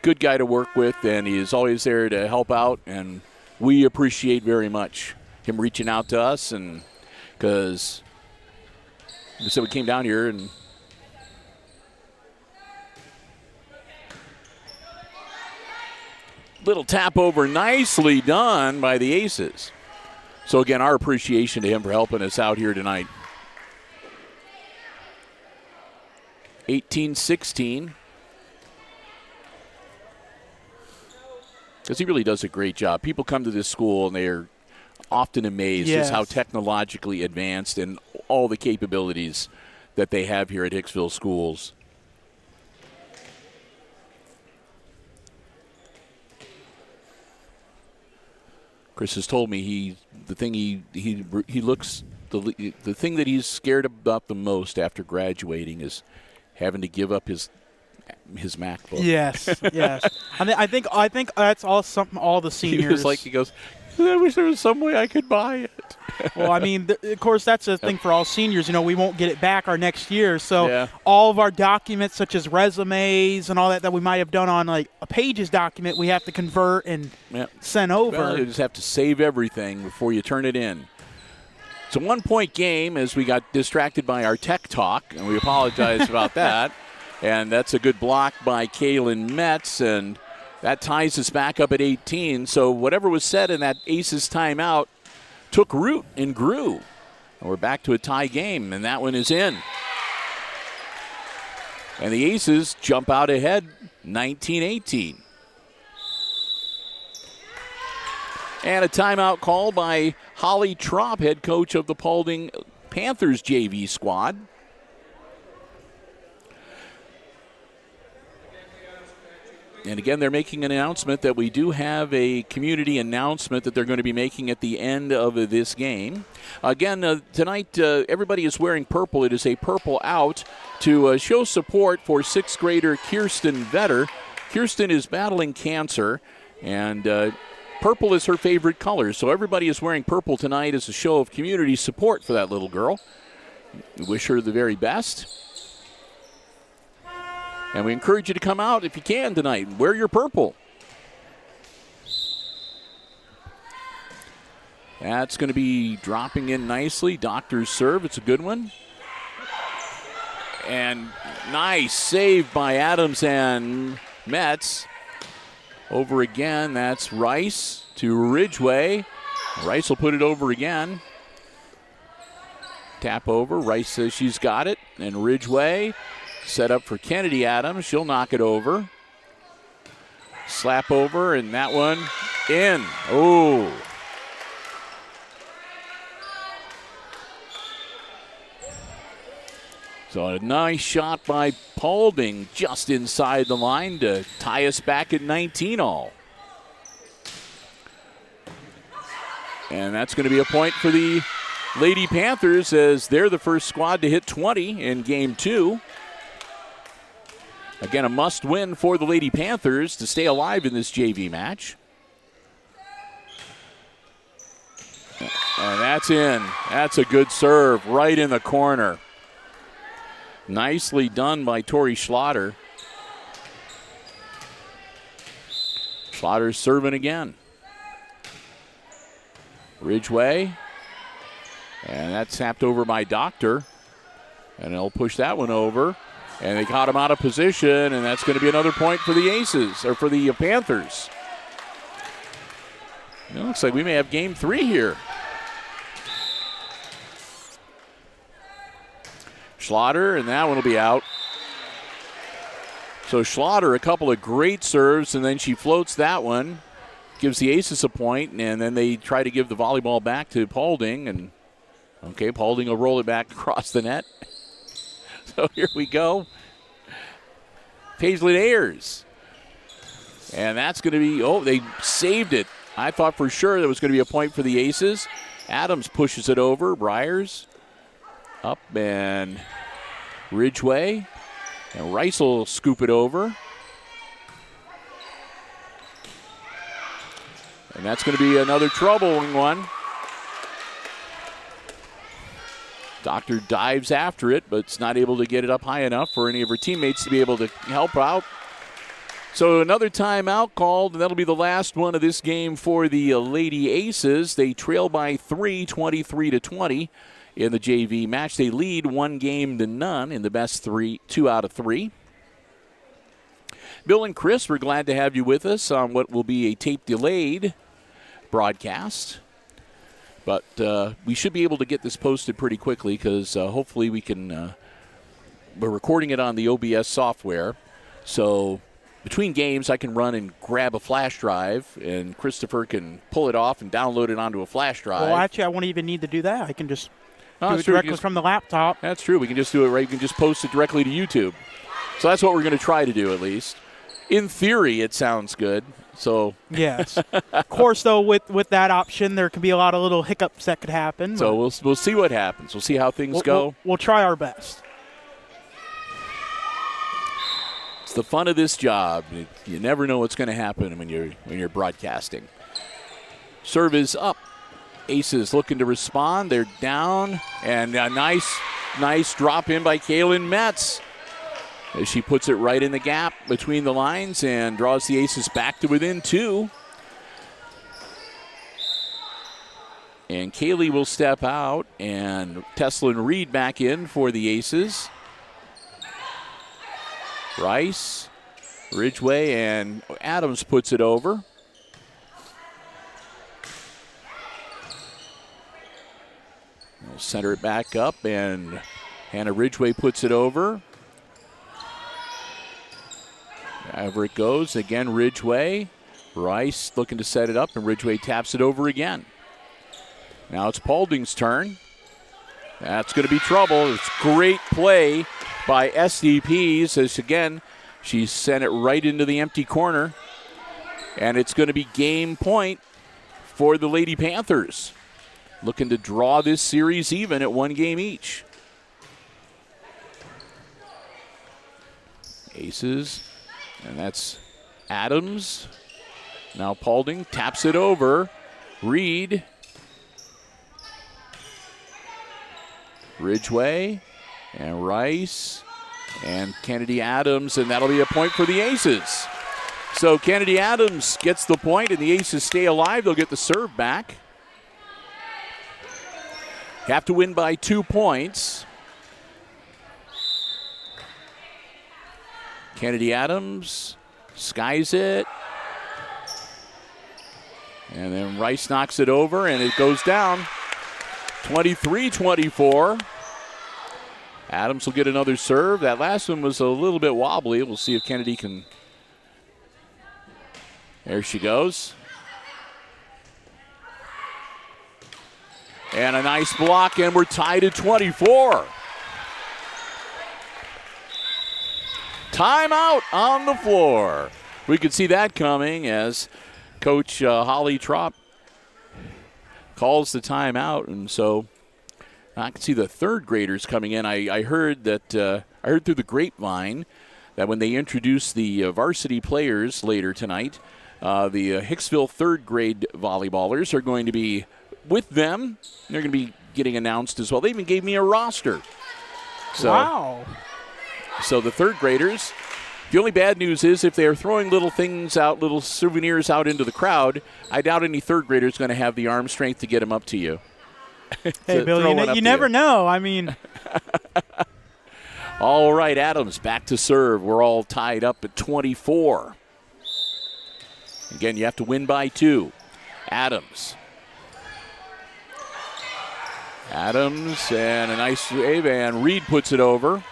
good guy to work with, and he is always there to help out, and we appreciate very much him reaching out to us, and because so we came down here and little tap over, nicely done by the Aces. So again, our appreciation to him for helping us out here tonight. 18-16. Because he really does a great job. People come to this school and they are often amazed just how technologically advanced and all the capabilities that they have here at Hicksville schools. Chris has told me the thing that he's scared about the most after graduating is having to give up his MacBook. Yes. I think that's all the seniors. He goes, I wish there was some way I could buy it. Well, I mean, of course, that's the thing for all seniors. We won't get it back our next year. So all of our documents, such as resumes and all that we might have done on like a Pages document, we have to convert and send over. Well, you just have to save everything before you turn it in. It's a 1-point game as we got distracted by our tech talk, and we apologize about that. And that's a good block by Kaylin Metz, and that ties us back up at 18. So whatever was said in that Aces timeout took root and grew. And we're back to a tie game, and that one is in. And the Aces jump out ahead 19-18. And a timeout call by Holly Trop, head coach of the Paulding Panthers JV squad. And again, they're making an announcement that we do have a community announcement that they're going to be making at the end of this game. Again, tonight, everybody is wearing purple. It is a purple out to show support for 6th grader Kirsten Vetter. Kirsten is battling cancer, and purple is her favorite color. So everybody is wearing purple tonight as a show of community support for that little girl. We wish her the very best. And we encourage you to come out if you can tonight and wear your purple. That's going to be dropping in nicely. Doctor's serve. It's a good one. And nice save by Adams and Metz. Over again. That's Rice to Ridgway. Rice will put it over again. Tap over. Rice says she's got it. And Ridgway set up for Kennedy Adams. She'll knock it over. Slap over, and that one in. Oh. So a nice shot by Paulding just inside the line to tie us back at 19 all. And that's going to be a point for the Lady Panthers as they're the first squad to hit 20 in game 2. Again, a must-win for the Lady Panthers to stay alive in this JV match. And that's in. That's a good serve right in the corner. Nicely done by Tori Schlatter. Schlotter's serving again. Ridgway. And that's tapped over by Doctor. And they'll push that one over. And they caught him out of position, and that's going to be another point for the Aces, or for the Panthers. It looks like we may have game 3 here. Schlatter, and that one will be out. So Schlatter, a couple of great serves, and then she floats that one, gives the Aces a point, and then they try to give the volleyball back to Paulding, and okay, Paulding will roll it back across the net. So here we go. Paisley Ayers. And that's going to be, they saved it. I thought for sure there was going to be a point for the Aces. Adams pushes it over. Briers up and Ridgway. And Rice will scoop it over. And that's going to be another troubling one. Doctor dives after it, but it's not able to get it up high enough for any of her teammates to be able to help out. So another timeout called, and that'll be the last one of this game for the Lady Aces. They trail by 3, 23-20 in the JV match. They lead 1-0 in the best 2 out of 3. Bill and Chris, we're glad to have you with us on what will be a tape-delayed broadcast. But we should be able to get this posted pretty quickly because hopefully we can, we're recording it on the OBS software. So between games, I can run and grab a flash drive, and Christopher can pull it off and download it onto a flash drive. Well, actually, I won't even need to do that. I can just do it directly from the laptop. That's true. We can just do it right. You can just post it directly to YouTube. So that's what we're going to try to do at least. In theory, it sounds good. So yes. Of course, though, with that option, there can be a lot of little hiccups that could happen. So we'll see what happens. We'll see how things go. We'll try our best. It's the fun of this job. You never know what's going to happen when you're broadcasting. Serve is up. Aces looking to respond. They're down, and a nice drop in by Kaylin Metz. As she puts it right in the gap between the lines and draws the Aces back to within 2. And Kaylee will step out, and Teslin Reed back in for the Aces. Rice, Ridgway, and Adams puts it over. We'll center it back up, and Hannah Ridgway puts it over. However it goes, again Ridgway. Rice looking to set it up, and Ridgway taps it over again. Now it's Paulding's turn. That's going to be trouble. It's great play by SDPs as, again, she sent it right into the empty corner. And it's going to be game point for the Lady Panthers. Looking to draw this series even at 1 game each. Aces. And that's Adams. Now Paulding taps it over. Reed. Ridgway. And Rice. And Kennedy Adams. And that'll be a point for the Aces. So Kennedy Adams gets the point, and the Aces stay alive. They'll get the serve back. Have to win by 2 points. Kennedy Adams skies it. And then Rice knocks it over, and it goes down. 23-24. Adams will get another serve. That last one was a little bit wobbly. We'll see if Kennedy can. There she goes. And a nice block, and we're tied at 24. Timeout on the floor. We could see that coming as Coach Holly Trop calls the timeout, and so I can see the third graders coming in. I heard that I heard through the grapevine that when they introduce the varsity players later tonight, the Hicksville third grade volleyballers are going to be with them. They're going to be getting announced as well. They even gave me a roster. So, wow. So the third graders, the only bad news is if they're throwing little things out, little souvenirs out into the crowd, I doubt any third grader is going to have the arm strength to get them up to you. Hey, Bill, you never know. I mean. All right, Adams back to serve. We're all tied up at 24. Again, you have to win by 2. Adams. And a nice save, and Reed puts it over.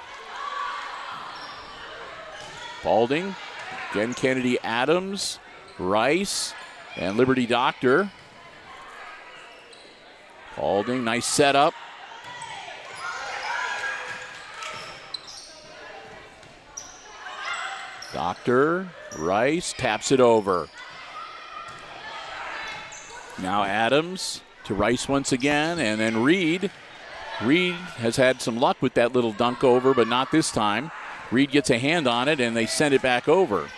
Paulding. Again, Kennedy Adams, Rice, and Liberty Doctor. Paulding, nice setup. Doctor, Rice, taps it over. Now Adams. to Rice once again, and then Reed. Reed has had some luck with that little dunk over, but not this time. Reed gets a hand on it, and they send it back over.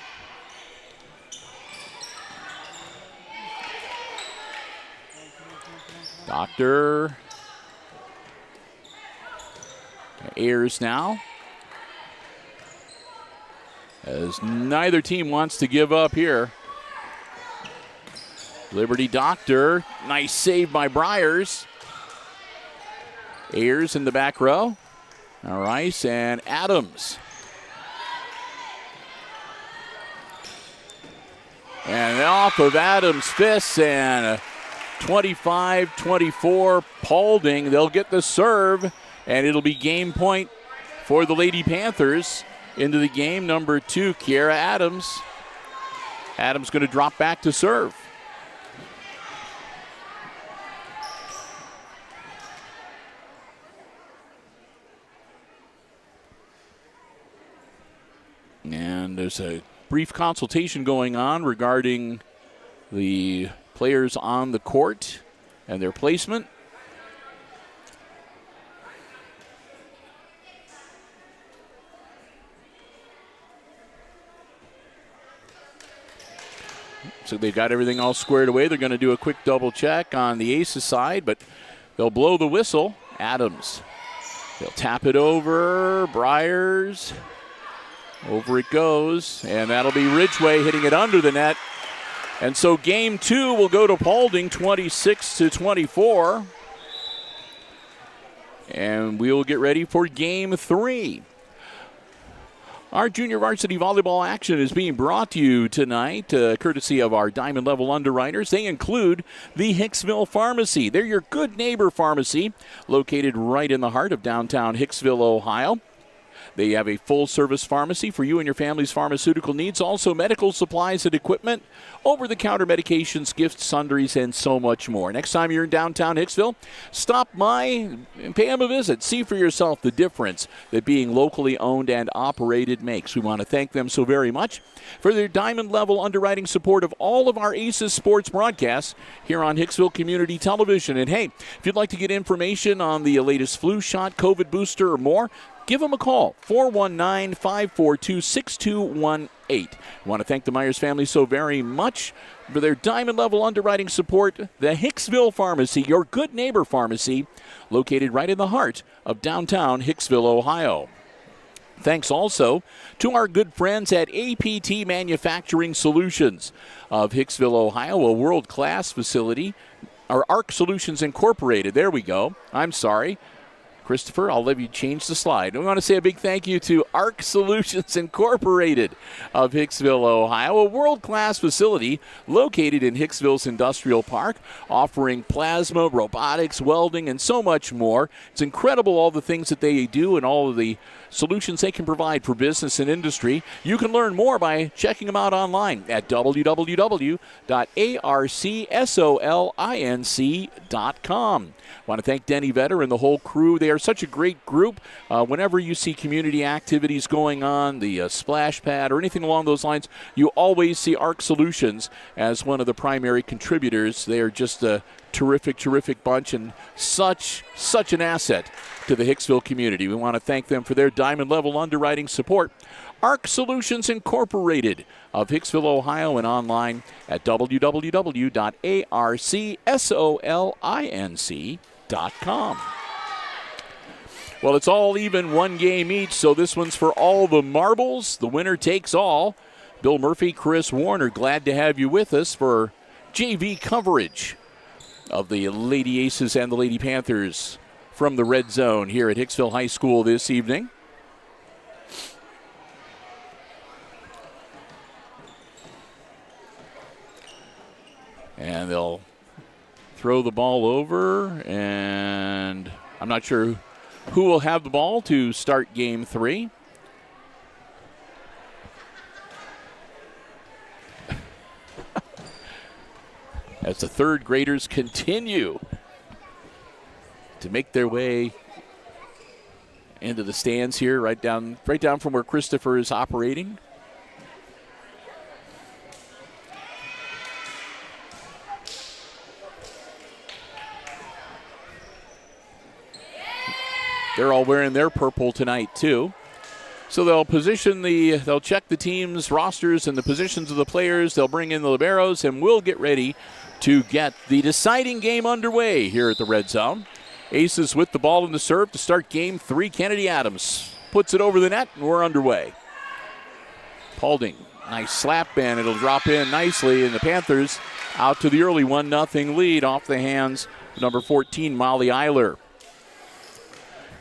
Doctor. Ayers now. As neither team wants to give up here. Liberty Doctor. Nice save by Briers. Ayers in the back row. All right, and Adams. And off of Adams' fists, and 25-24 Paulding. They'll get the serve, and it'll be game point for the Lady Panthers. Into the game, number 2, Kiera Adams. Adams going to drop back to serve. And there's a brief consultation going on regarding the players on the court and their placement. So they've got everything all squared away. They're going to do a quick double check on the Aces side, but they'll blow the whistle. Adams. They'll tap it over. Briers. Over it goes, and that'll be Ridgway hitting it under the net. And so game 2 will go to Paulding, 26-24. And we'll get ready for game 3. Our junior varsity volleyball action is being brought to you tonight, courtesy of our Diamond Level underwriters. They include the Hicksville Pharmacy. They're your good neighbor pharmacy, located right in the heart of downtown Hicksville, Ohio. They have a full-service pharmacy for you and your family's pharmaceutical needs, also medical supplies and equipment, over-the-counter medications, gifts, sundries, and so much more. Next time you're in downtown Hicksville, stop by and pay them a visit. See for yourself the difference that being locally owned and operated makes. We want to thank them so very much for their diamond-level underwriting support of all of our Aces sports broadcasts here on Hicksville Community Television. And hey, if you'd like to get information on the latest flu shot, COVID booster, or more, give them a call, 419-542-6218. I want to thank the Myers family so very much for their diamond-level underwriting support. The Hicksville Pharmacy, your good neighbor pharmacy, located right in the heart of downtown Hicksville, Ohio. Thanks also to our good friends at APT Manufacturing Solutions of Hicksville, Ohio, a world-class facility. Our ARC Solutions Incorporated, there we go. I'm sorry. Christopher, I'll let you change the slide. We want to say a big thank you to ARC Solutions Incorporated of Hicksville, Ohio, a world-class facility located in Hicksville's Industrial Park, offering plasma, robotics, welding, and so much more. It's incredible all the things that they do and all of the solutions they can provide for business and industry. You can learn more by checking them out online at www.arcsolinc.com. I want to thank Denny Vetter and the whole crew. They are such a great group. Whenever you see community activities going on, the splash pad or anything along those lines, you always see ARC Solutions as one of the primary contributors. They are just a terrific, terrific bunch and such an asset to the Hicksville community. We want to thank them for their diamond-level underwriting support. ARC Solutions Incorporated of Hicksville, Ohio, and online at www.arcsolinc.com. Well, it's all even, one game each, so this one's for all the marbles. The winner takes all. Bill Murphy, Chris Warner, glad to have you with us for JV coverage of the Lady Aces and the Lady Panthers from the Red Zone here at Hicksville High School this evening. And they'll throw the ball over, and I'm not sure who will have the ball to start game 3. As the third graders continue to make their way into the stands here, right down from where Christopher is operating. They're all wearing their purple tonight too. So they'll check the team's rosters and the positions of the players. They'll bring in the liberos, and we'll get ready to get the deciding game underway here at the Red Zone. Aces with the ball in the serve to start game 3. Kennedy Adams puts it over the net, and we're underway. Paulding, nice slap band. It'll drop in nicely, and the Panthers out to the early 1-0 lead off the hands of number 14, Molly Eiler.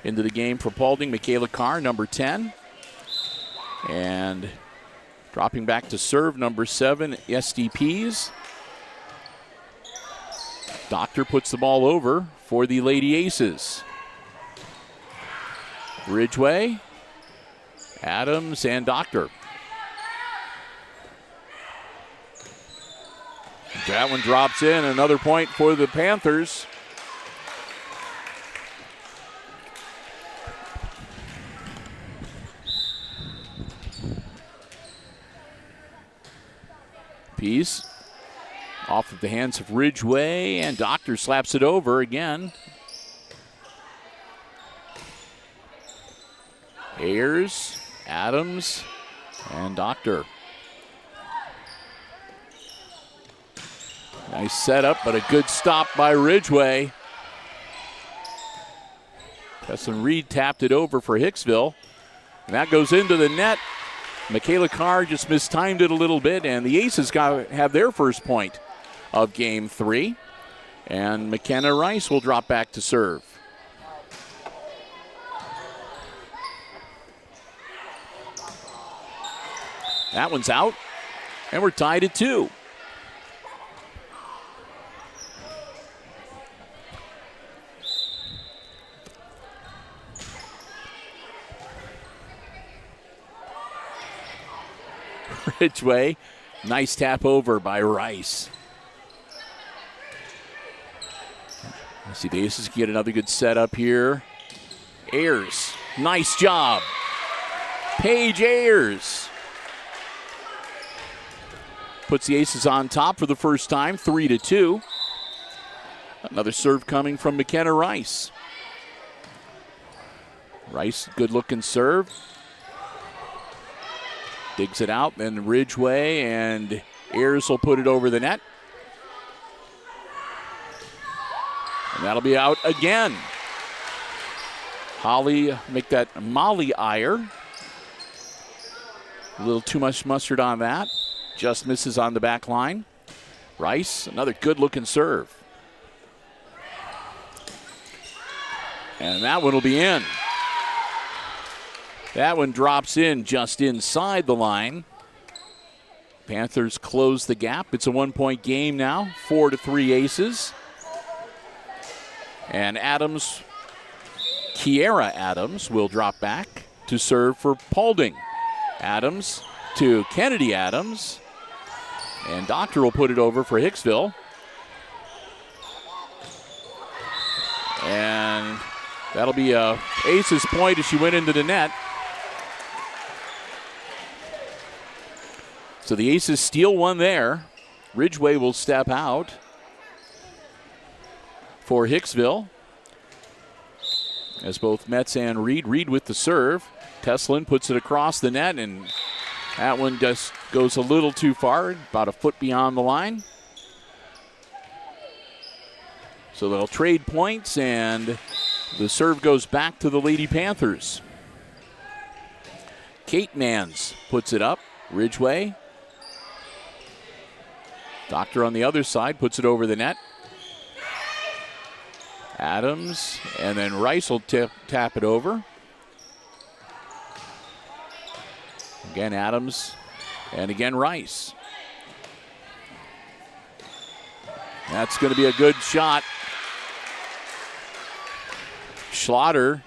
Into the game for Paulding, Michaela Carr, number 10. And dropping back to serve, number 7, SDPs. Doctor puts the ball over for the Lady Aces. Ridgway, Adams, and Doctor. That one drops in. Another point for the Panthers. Piece off of the hands of Ridgway, and Doctor slaps it over again. Ayers, Adams, and Doctor. Nice setup, but a good stop by Ridgway. Tessin Reed tapped it over for Hicksville. And that goes into the net. Michaela Carr just mistimed it a little bit, and the Aces have their first point of game 3. And McKenna Rice will drop back to serve. That one's out, and we're tied at 2. Ridgway, nice tap over by Rice. Let's see, the Aces get another good setup here. Ayers, nice job. Paige Ayers puts the Aces on top for the first time, 3-2. Another serve coming from McKenna Rice. Rice, good looking serve. Digs it out, then Ridgway, and Ayers will put it over the net. And that'll be out again. Molly Eiler. A little too much mustard on that. Just misses on the back line. Rice, another good-looking serve. And that one will be in. That one drops in just inside the line. Panthers close the gap. It's a 1-point game now, 4-3 Aces. And Kiera Adams will drop back to serve for Paulding. Adams to Kennedy Adams. And Doctor will put it over for Hicksville. And that'll be a Aces point as she went into the net. So the Aces steal one there. Ridgway will step out for Hicksville. As both Metz and Reed with the serve. Teslin puts it across the net, and that one just goes a little too far, about a foot beyond the line. So they'll trade points, and the serve goes back to the Lady Panthers. Kate Mans puts it up. Ridgway. Doctor on the other side puts it over the net. Adams, and then Rice will tap it over. Again Adams, and again Rice. That's going to be a good shot. Schlatter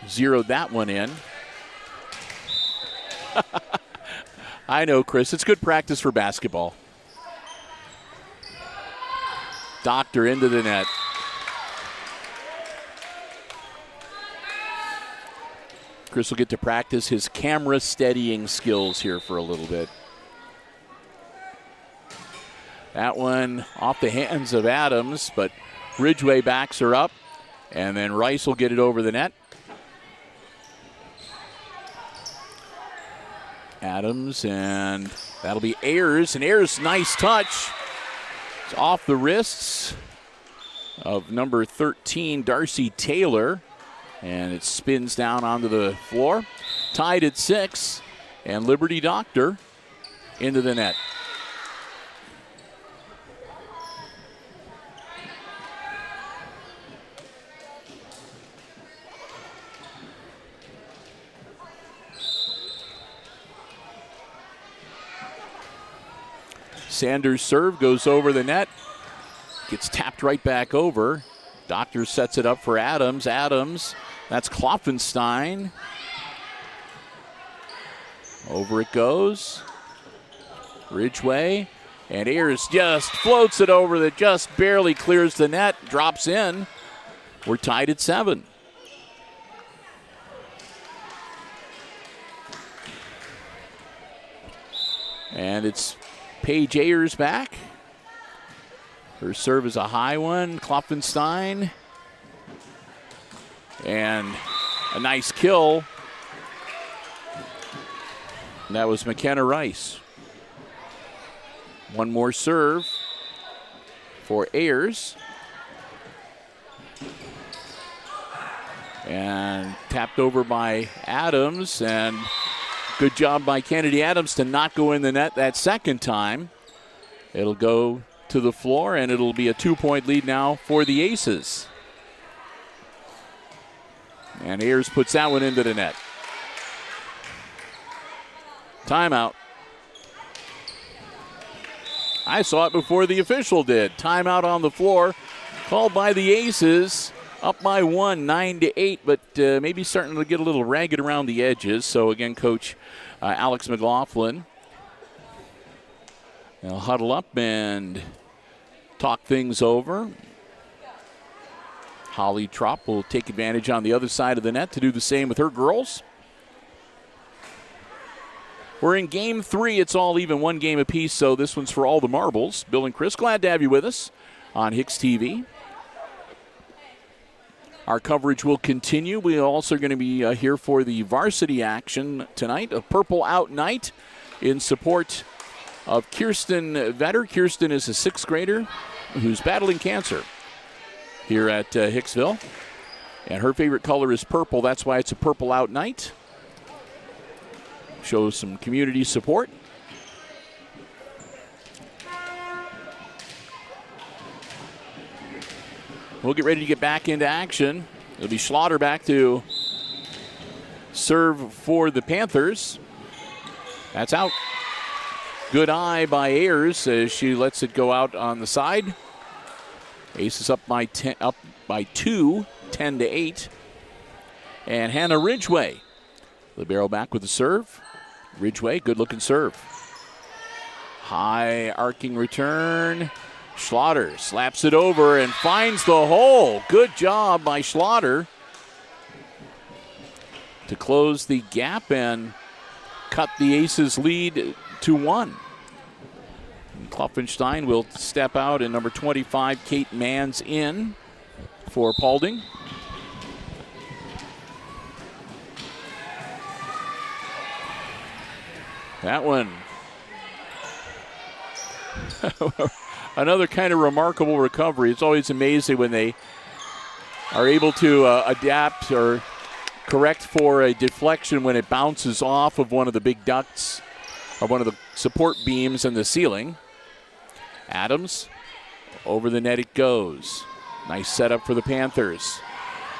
zeroed that one in. I know, Chris. It's good practice for basketball. Doctor into the net. Chris will get to practice his camera steadying skills here for a little bit. That one off the hands of Adams, but Ridgway backs her up. And then Rice will get it over the net. Adams, and that'll be Ayers. And Ayers, nice touch. It's off the wrists of number 13, Darcy Taylor. And it spins down onto the floor. Tied at 6. And Liberty Doctor into the net. Sanders' serve goes over the net. Gets tapped right back over. Doctor sets it up for Adams. Adams, that's Klopfenstein. Over it goes. Ridgway. And Ayers just floats it over that just barely clears the net. Drops in. We're tied at 7. And it's Paige Ayers back. Her serve is a high one. Klopfenstein. And a nice kill. And that was McKenna Rice. One more serve for Ayers. And tapped over by Adams. And good job by Kennedy Adams to not go in the net that second time. It'll go to the floor, and it'll be a 2-point lead now for the Aces. And Ayers puts that one into the net. Timeout. I saw it before the official did. Timeout on the floor, called by the Aces. Up by 1, 9-8, but maybe starting to get a little ragged around the edges. So again, Coach Alex McLaughlin, they'll huddle up and talk things over. Holly Trop will take advantage on the other side of the net to do the same with her girls. We're in game 3. It's all even, one game apiece, so this one's for all the marbles. Bill and Chris, glad to have you with us on HIX-TV. Our coverage will continue. We are also going to be here for the varsity action tonight, a purple out night in support of Kirsten Vetter. Kirsten is a 6th grader who's battling cancer here at Hicksville. And her favorite color is purple. That's why it's a purple out night. Shows some community support. We'll get ready to get back into action. It'll be Schlatter back to serve for the Panthers. That's out. Good eye by Ayers as she lets it go out on the side. Aces up by 2, 10-8. And Hannah Ridgway, libero back with the serve. Ridgway, good looking serve. High arcing return. Schlatter slaps it over and finds the hole. Good job by Schlatter to close the gap and cut the Aces lead to 1. Klopfenstein will step out, and number 25, Kate Mann's in for Paulding. That one. Another kind of remarkable recovery. It's always amazing when they are able to adapt or correct for a deflection when it bounces off of one of the big ducts or one of the support beams in the ceiling. Adams, over the net it goes. Nice setup for the Panthers.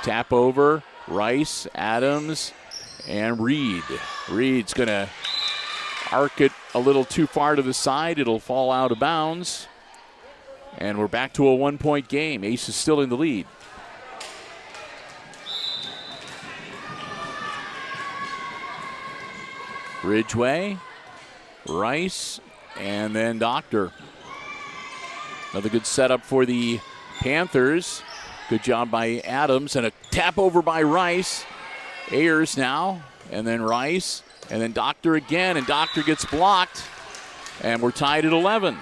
Tap over, Rice, Adams, and Reed. Reed's going to arc it a little too far to the side. It'll fall out of bounds. And we're back to a 1-point game. Ace is still in the lead. Ridgway, Rice, and then Doctor. Another good setup for the Panthers. Good job by Adams, and a tap over by Rice. Ayers now, and then Rice, and then Doctor again, and Doctor gets blocked. And we're tied at 11.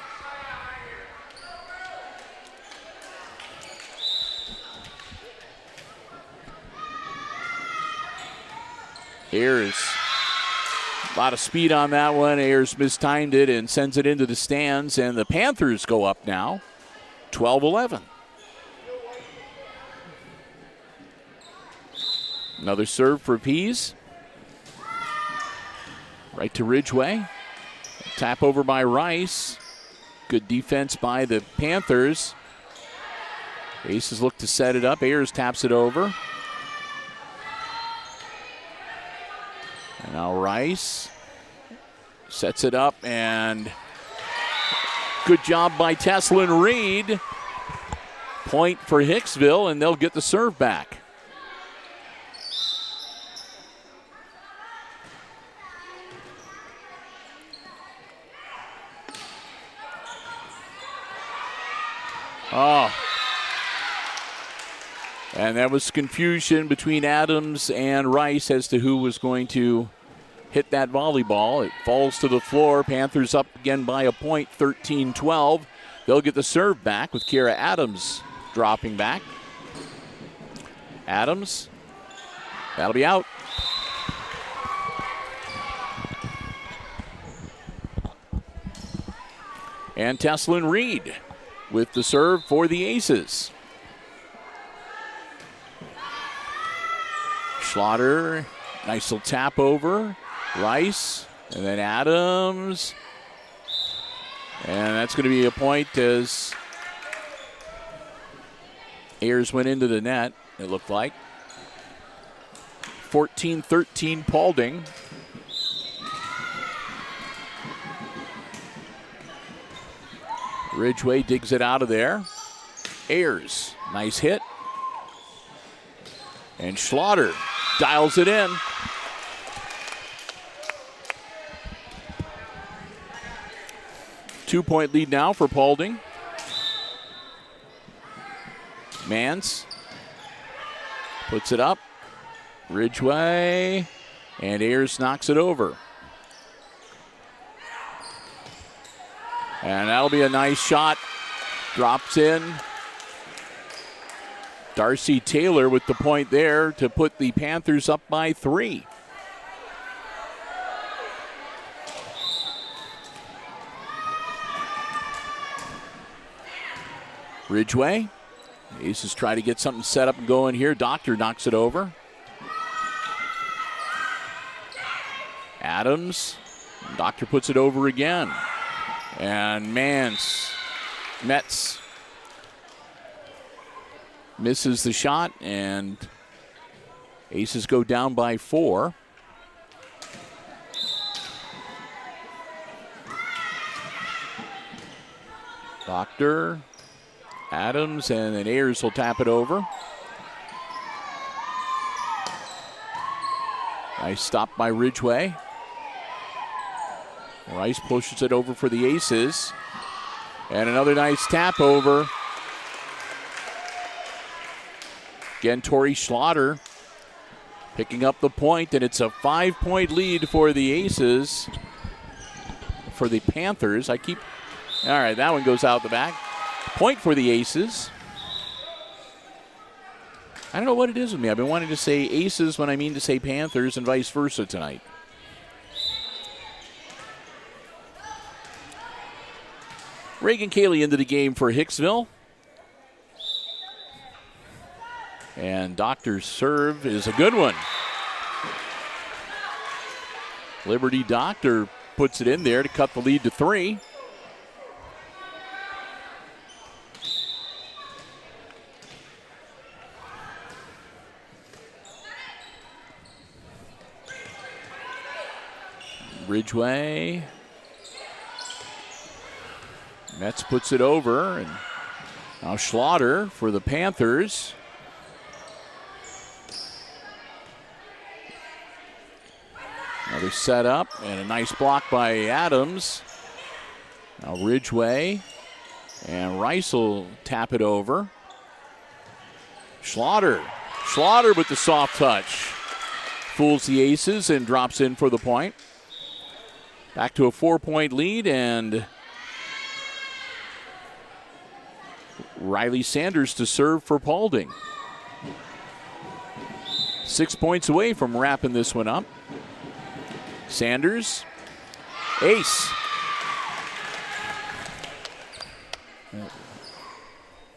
Ayers, a lot of speed on that one. Ayers mistimed it and sends it into the stands, and the Panthers go up now, 12-11. Another serve for Pease. Right to Ridgway. Tap over by Rice. Good defense by the Panthers. Aces look to set it up. Ayers taps it over. And now Rice sets it up, and good job by Teslin Reed. Point for Hicksville, and they'll get the serve back. Oh. And that was confusion between Adams and Rice as to who was going to hit that volleyball. It falls to the floor. Panthers up again by a point, 13-12. They'll get the serve back with Kira Adams dropping back. Adams, that'll be out. And Teslin Reed with the serve for the Aces. Schlatter, nice little tap over. Rice, and then Adams. And that's going to be a point as Ayers went into the net, it looked like. 14-13 Paulding. Ridgway digs it out of there. Ayers, nice hit. And Schlatter dials it in. Two-point lead now for Paulding. Mance puts it up. Ridgway, and Ayers knocks it over. And that'll be a nice shot. Drops in. Darcy Taylor with the point there to put the Panthers up by 3. Ridgway. Aces try to get something set up and going here. Doctor knocks it over. Adams. Doctor puts it over again. And Metz misses the shot, and Aces go down by 4. Doctor, Adams, and then Ayers will tap it over. Nice stop by Ridgway. Rice pushes it over for the Aces. And another nice tap over. Again, Tori Schlatter picking up the point, and it's a 5-point lead for the Aces. For the Panthers. All right, that one goes out the back. Point for the Aces. I don't know what it is with me. I've been wanting to say Aces when I mean to say Panthers and vice versa tonight. Reagan Cayley into the game for Hicksville. And Doctor's serve is a good one. Liberty Doctor puts it in there to cut the lead to 3. Ridgway. Metz puts it over, and now Schlatter for the Panthers. Another setup and a nice block by Adams. Now Ridgway, and Rice will tap it over. Schlatter with the soft touch. Fools the Aces and drops in for the point. Back to a 4-point lead, and Riley Sanders to serve for Paulding. 6 points away from wrapping this one up. Sanders. Ace.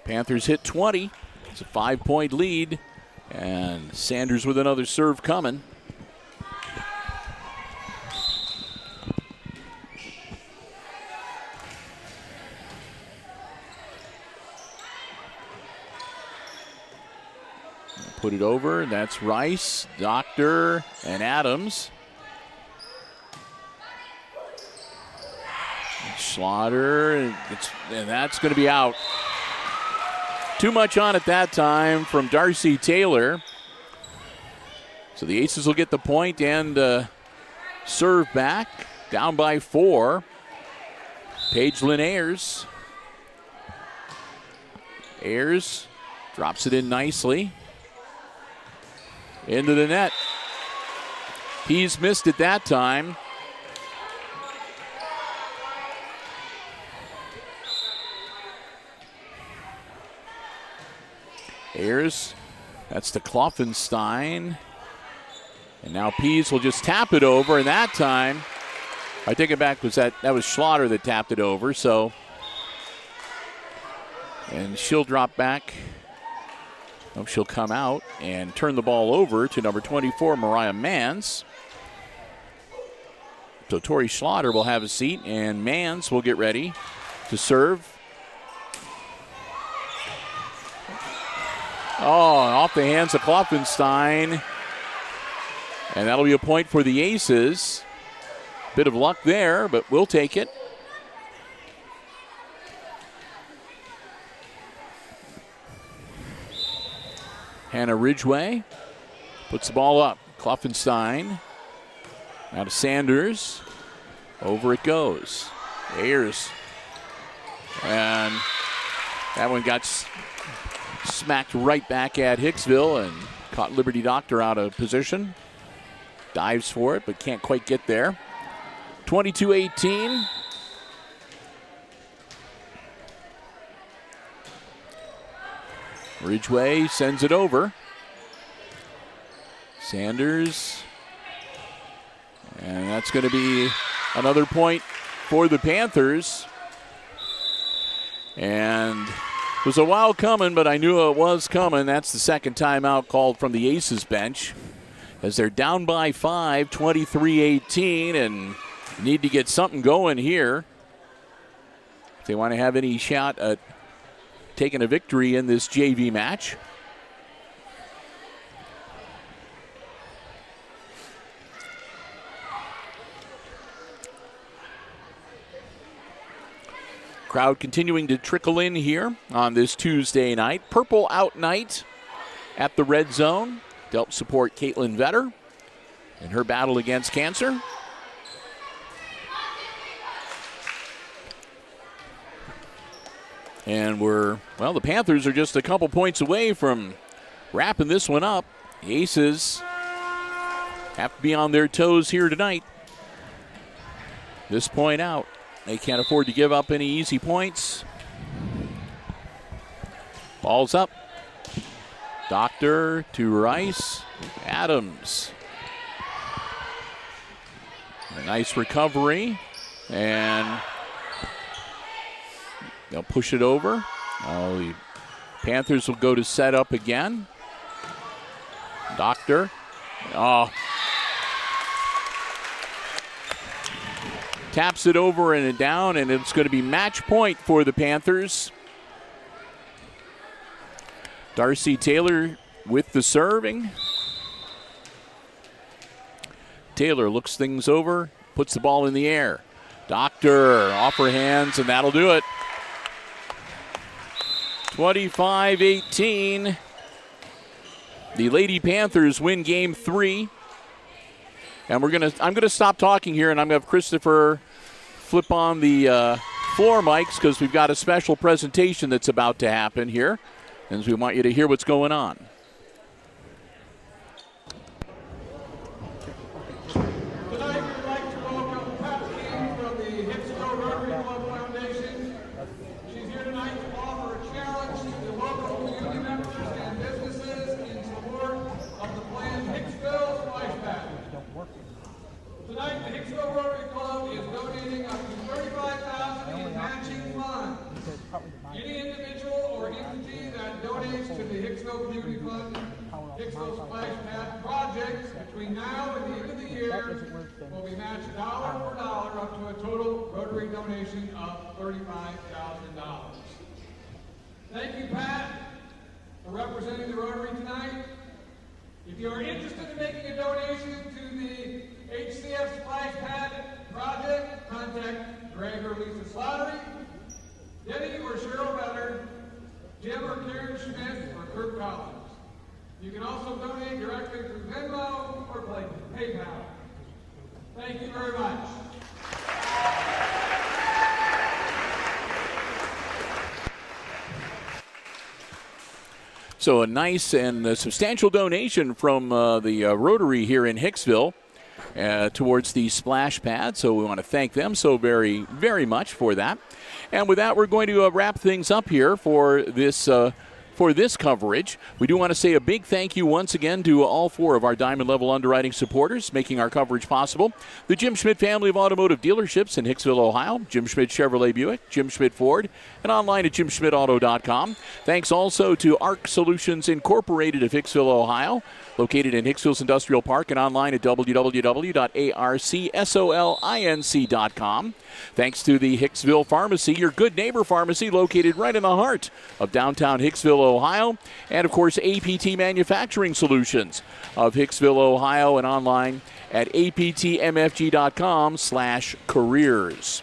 Panthers hit 20. It's a 5-point lead. And Sanders with another serve coming. Put it over. That's Rice, Doctor, and Adams. Slaughter, and that's going to be out. Too much on it that time from Darcy Taylor. So the Aces will get the point and serve back. Down by 4. Paige-Lynn Ayers. Ayers drops it in nicely. Into the net. He's missed it that time. Ayers, that's to Kloffenstein. And now Pease will just tap it over, and that time, I take it back, that was Schlatter that tapped it over, so. And she'll drop back. Oh, she'll come out and turn the ball over to number 24, Mariah Mans. So Tori Schlatter will have a seat, and Mans will get ready to serve. Oh, off the hands of Kloffenstein. And that'll be a point for the Aces. Bit of luck there, but we'll take it. Hannah Ridgway puts the ball up. Kloffenstein. Now to Sanders. Over it goes. Ayers. And that one got smacked right back at Hicksville and caught Liberty Doctor out of position. Dives for it, but can't quite get there. 22-18. Ridgway sends it over. Sanders. And that's going to be another point for the Panthers. And it was a while coming, but I knew it was coming. That's the second timeout called from the Aces bench, as they're down by 5, 23-18, and need to get something going here if they want to have any shot at taking a victory in this JV match. Crowd continuing to trickle in here on this Tuesday night. Purple out night at the Red Zone to help support Caitlin Vetter in her battle against cancer. And the Panthers are just a couple points away from wrapping this one up. The Aces have to be on their toes here tonight. This point out. They can't afford to give up any easy points. Ball's up. Doctor to Rice. Adams. A nice recovery. And they'll push it over. The Panthers will go to set up again. Doctor. Taps it over and down, and it's going to be match point for the Panthers. Darcy Taylor with the serving. Taylor looks things over, puts the ball in the air. Doctor off her hands, and that'll do it. 25-18. The Lady Panthers win game 3. And I'm gonna stop talking here, and I'm gonna have Christopher flip on the floor mics, because we've got a special presentation that's about to happen here, and we want you to hear what's going on. Tonight we'd like to welcome Pat King from the Hicksville Rotary Club Foundation. She's here tonight to offer a challenge to the local community members and businesses in support of the planned Hicksville Splash Pad. Tonight, the Hicksville Rotary Club is donating up to $35,000 in matching funds. Any individual or entity that donates to the Hicksville Community Fund, Hicksville Splash Pad project between now and the end of the year will be matched dollar for dollar up to a total Rotary donation of $35,000. Thank you, Pat, for representing the Rotary tonight. If you are interested in making a donation to the HCF Splash Pad project, contact Greg or Lisa Slattery, Denny or Cheryl Better, Jim or Karen Schmidt, or Kirk Collins. You can also donate directly through Venmo or PayPal. Thank you very much. So a nice and substantial donation from the Rotary here in Hicksville towards the splash pad. So we want to thank them so very, very much for that. And with that, we're going to wrap things up here for this coverage. We do want to say a big thank you once again to all 4 of our Diamond Level Underwriting supporters making our coverage possible. The Jim Schmidt family of automotive dealerships in Hicksville, Ohio. Jim Schmidt Chevrolet Buick, Jim Schmidt Ford, and online at jimschmidtauto.com. Thanks also to ARC Solutions Incorporated of Hicksville, Ohio, located in Hicksville's Industrial Park and online at www.arcsolinc.com. Thanks to the Hicksville Pharmacy, your good neighbor pharmacy located right in the heart of downtown Hicksville, Ohio. And, of course, APT Manufacturing Solutions of Hicksville, Ohio, and online at aptmfg.com/careers.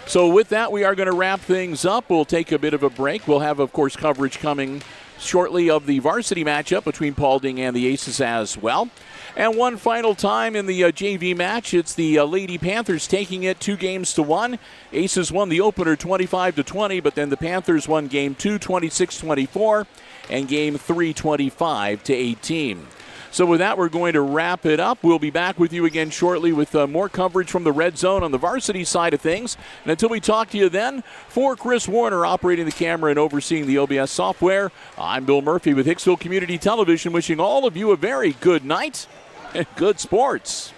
So with that, we are going to wrap things up. We'll take a bit of a break. We'll have, of course, coverage coming shortly of the varsity matchup between Paulding and the Aces as well. And one final time in the JV match, it's the Lady Panthers taking it 2-1. Aces won the opener 25-20, but then the Panthers won Game 2 26-24 and Game 3 25-18. So with that, we're going to wrap it up. We'll be back with you again shortly with more coverage from the Red Zone on the varsity side of things. And until we talk to you then, for Chris Warner operating the camera and overseeing the OBS software, I'm Bill Murphy with Hicksville Community Television, wishing all of you a very good night and good sports.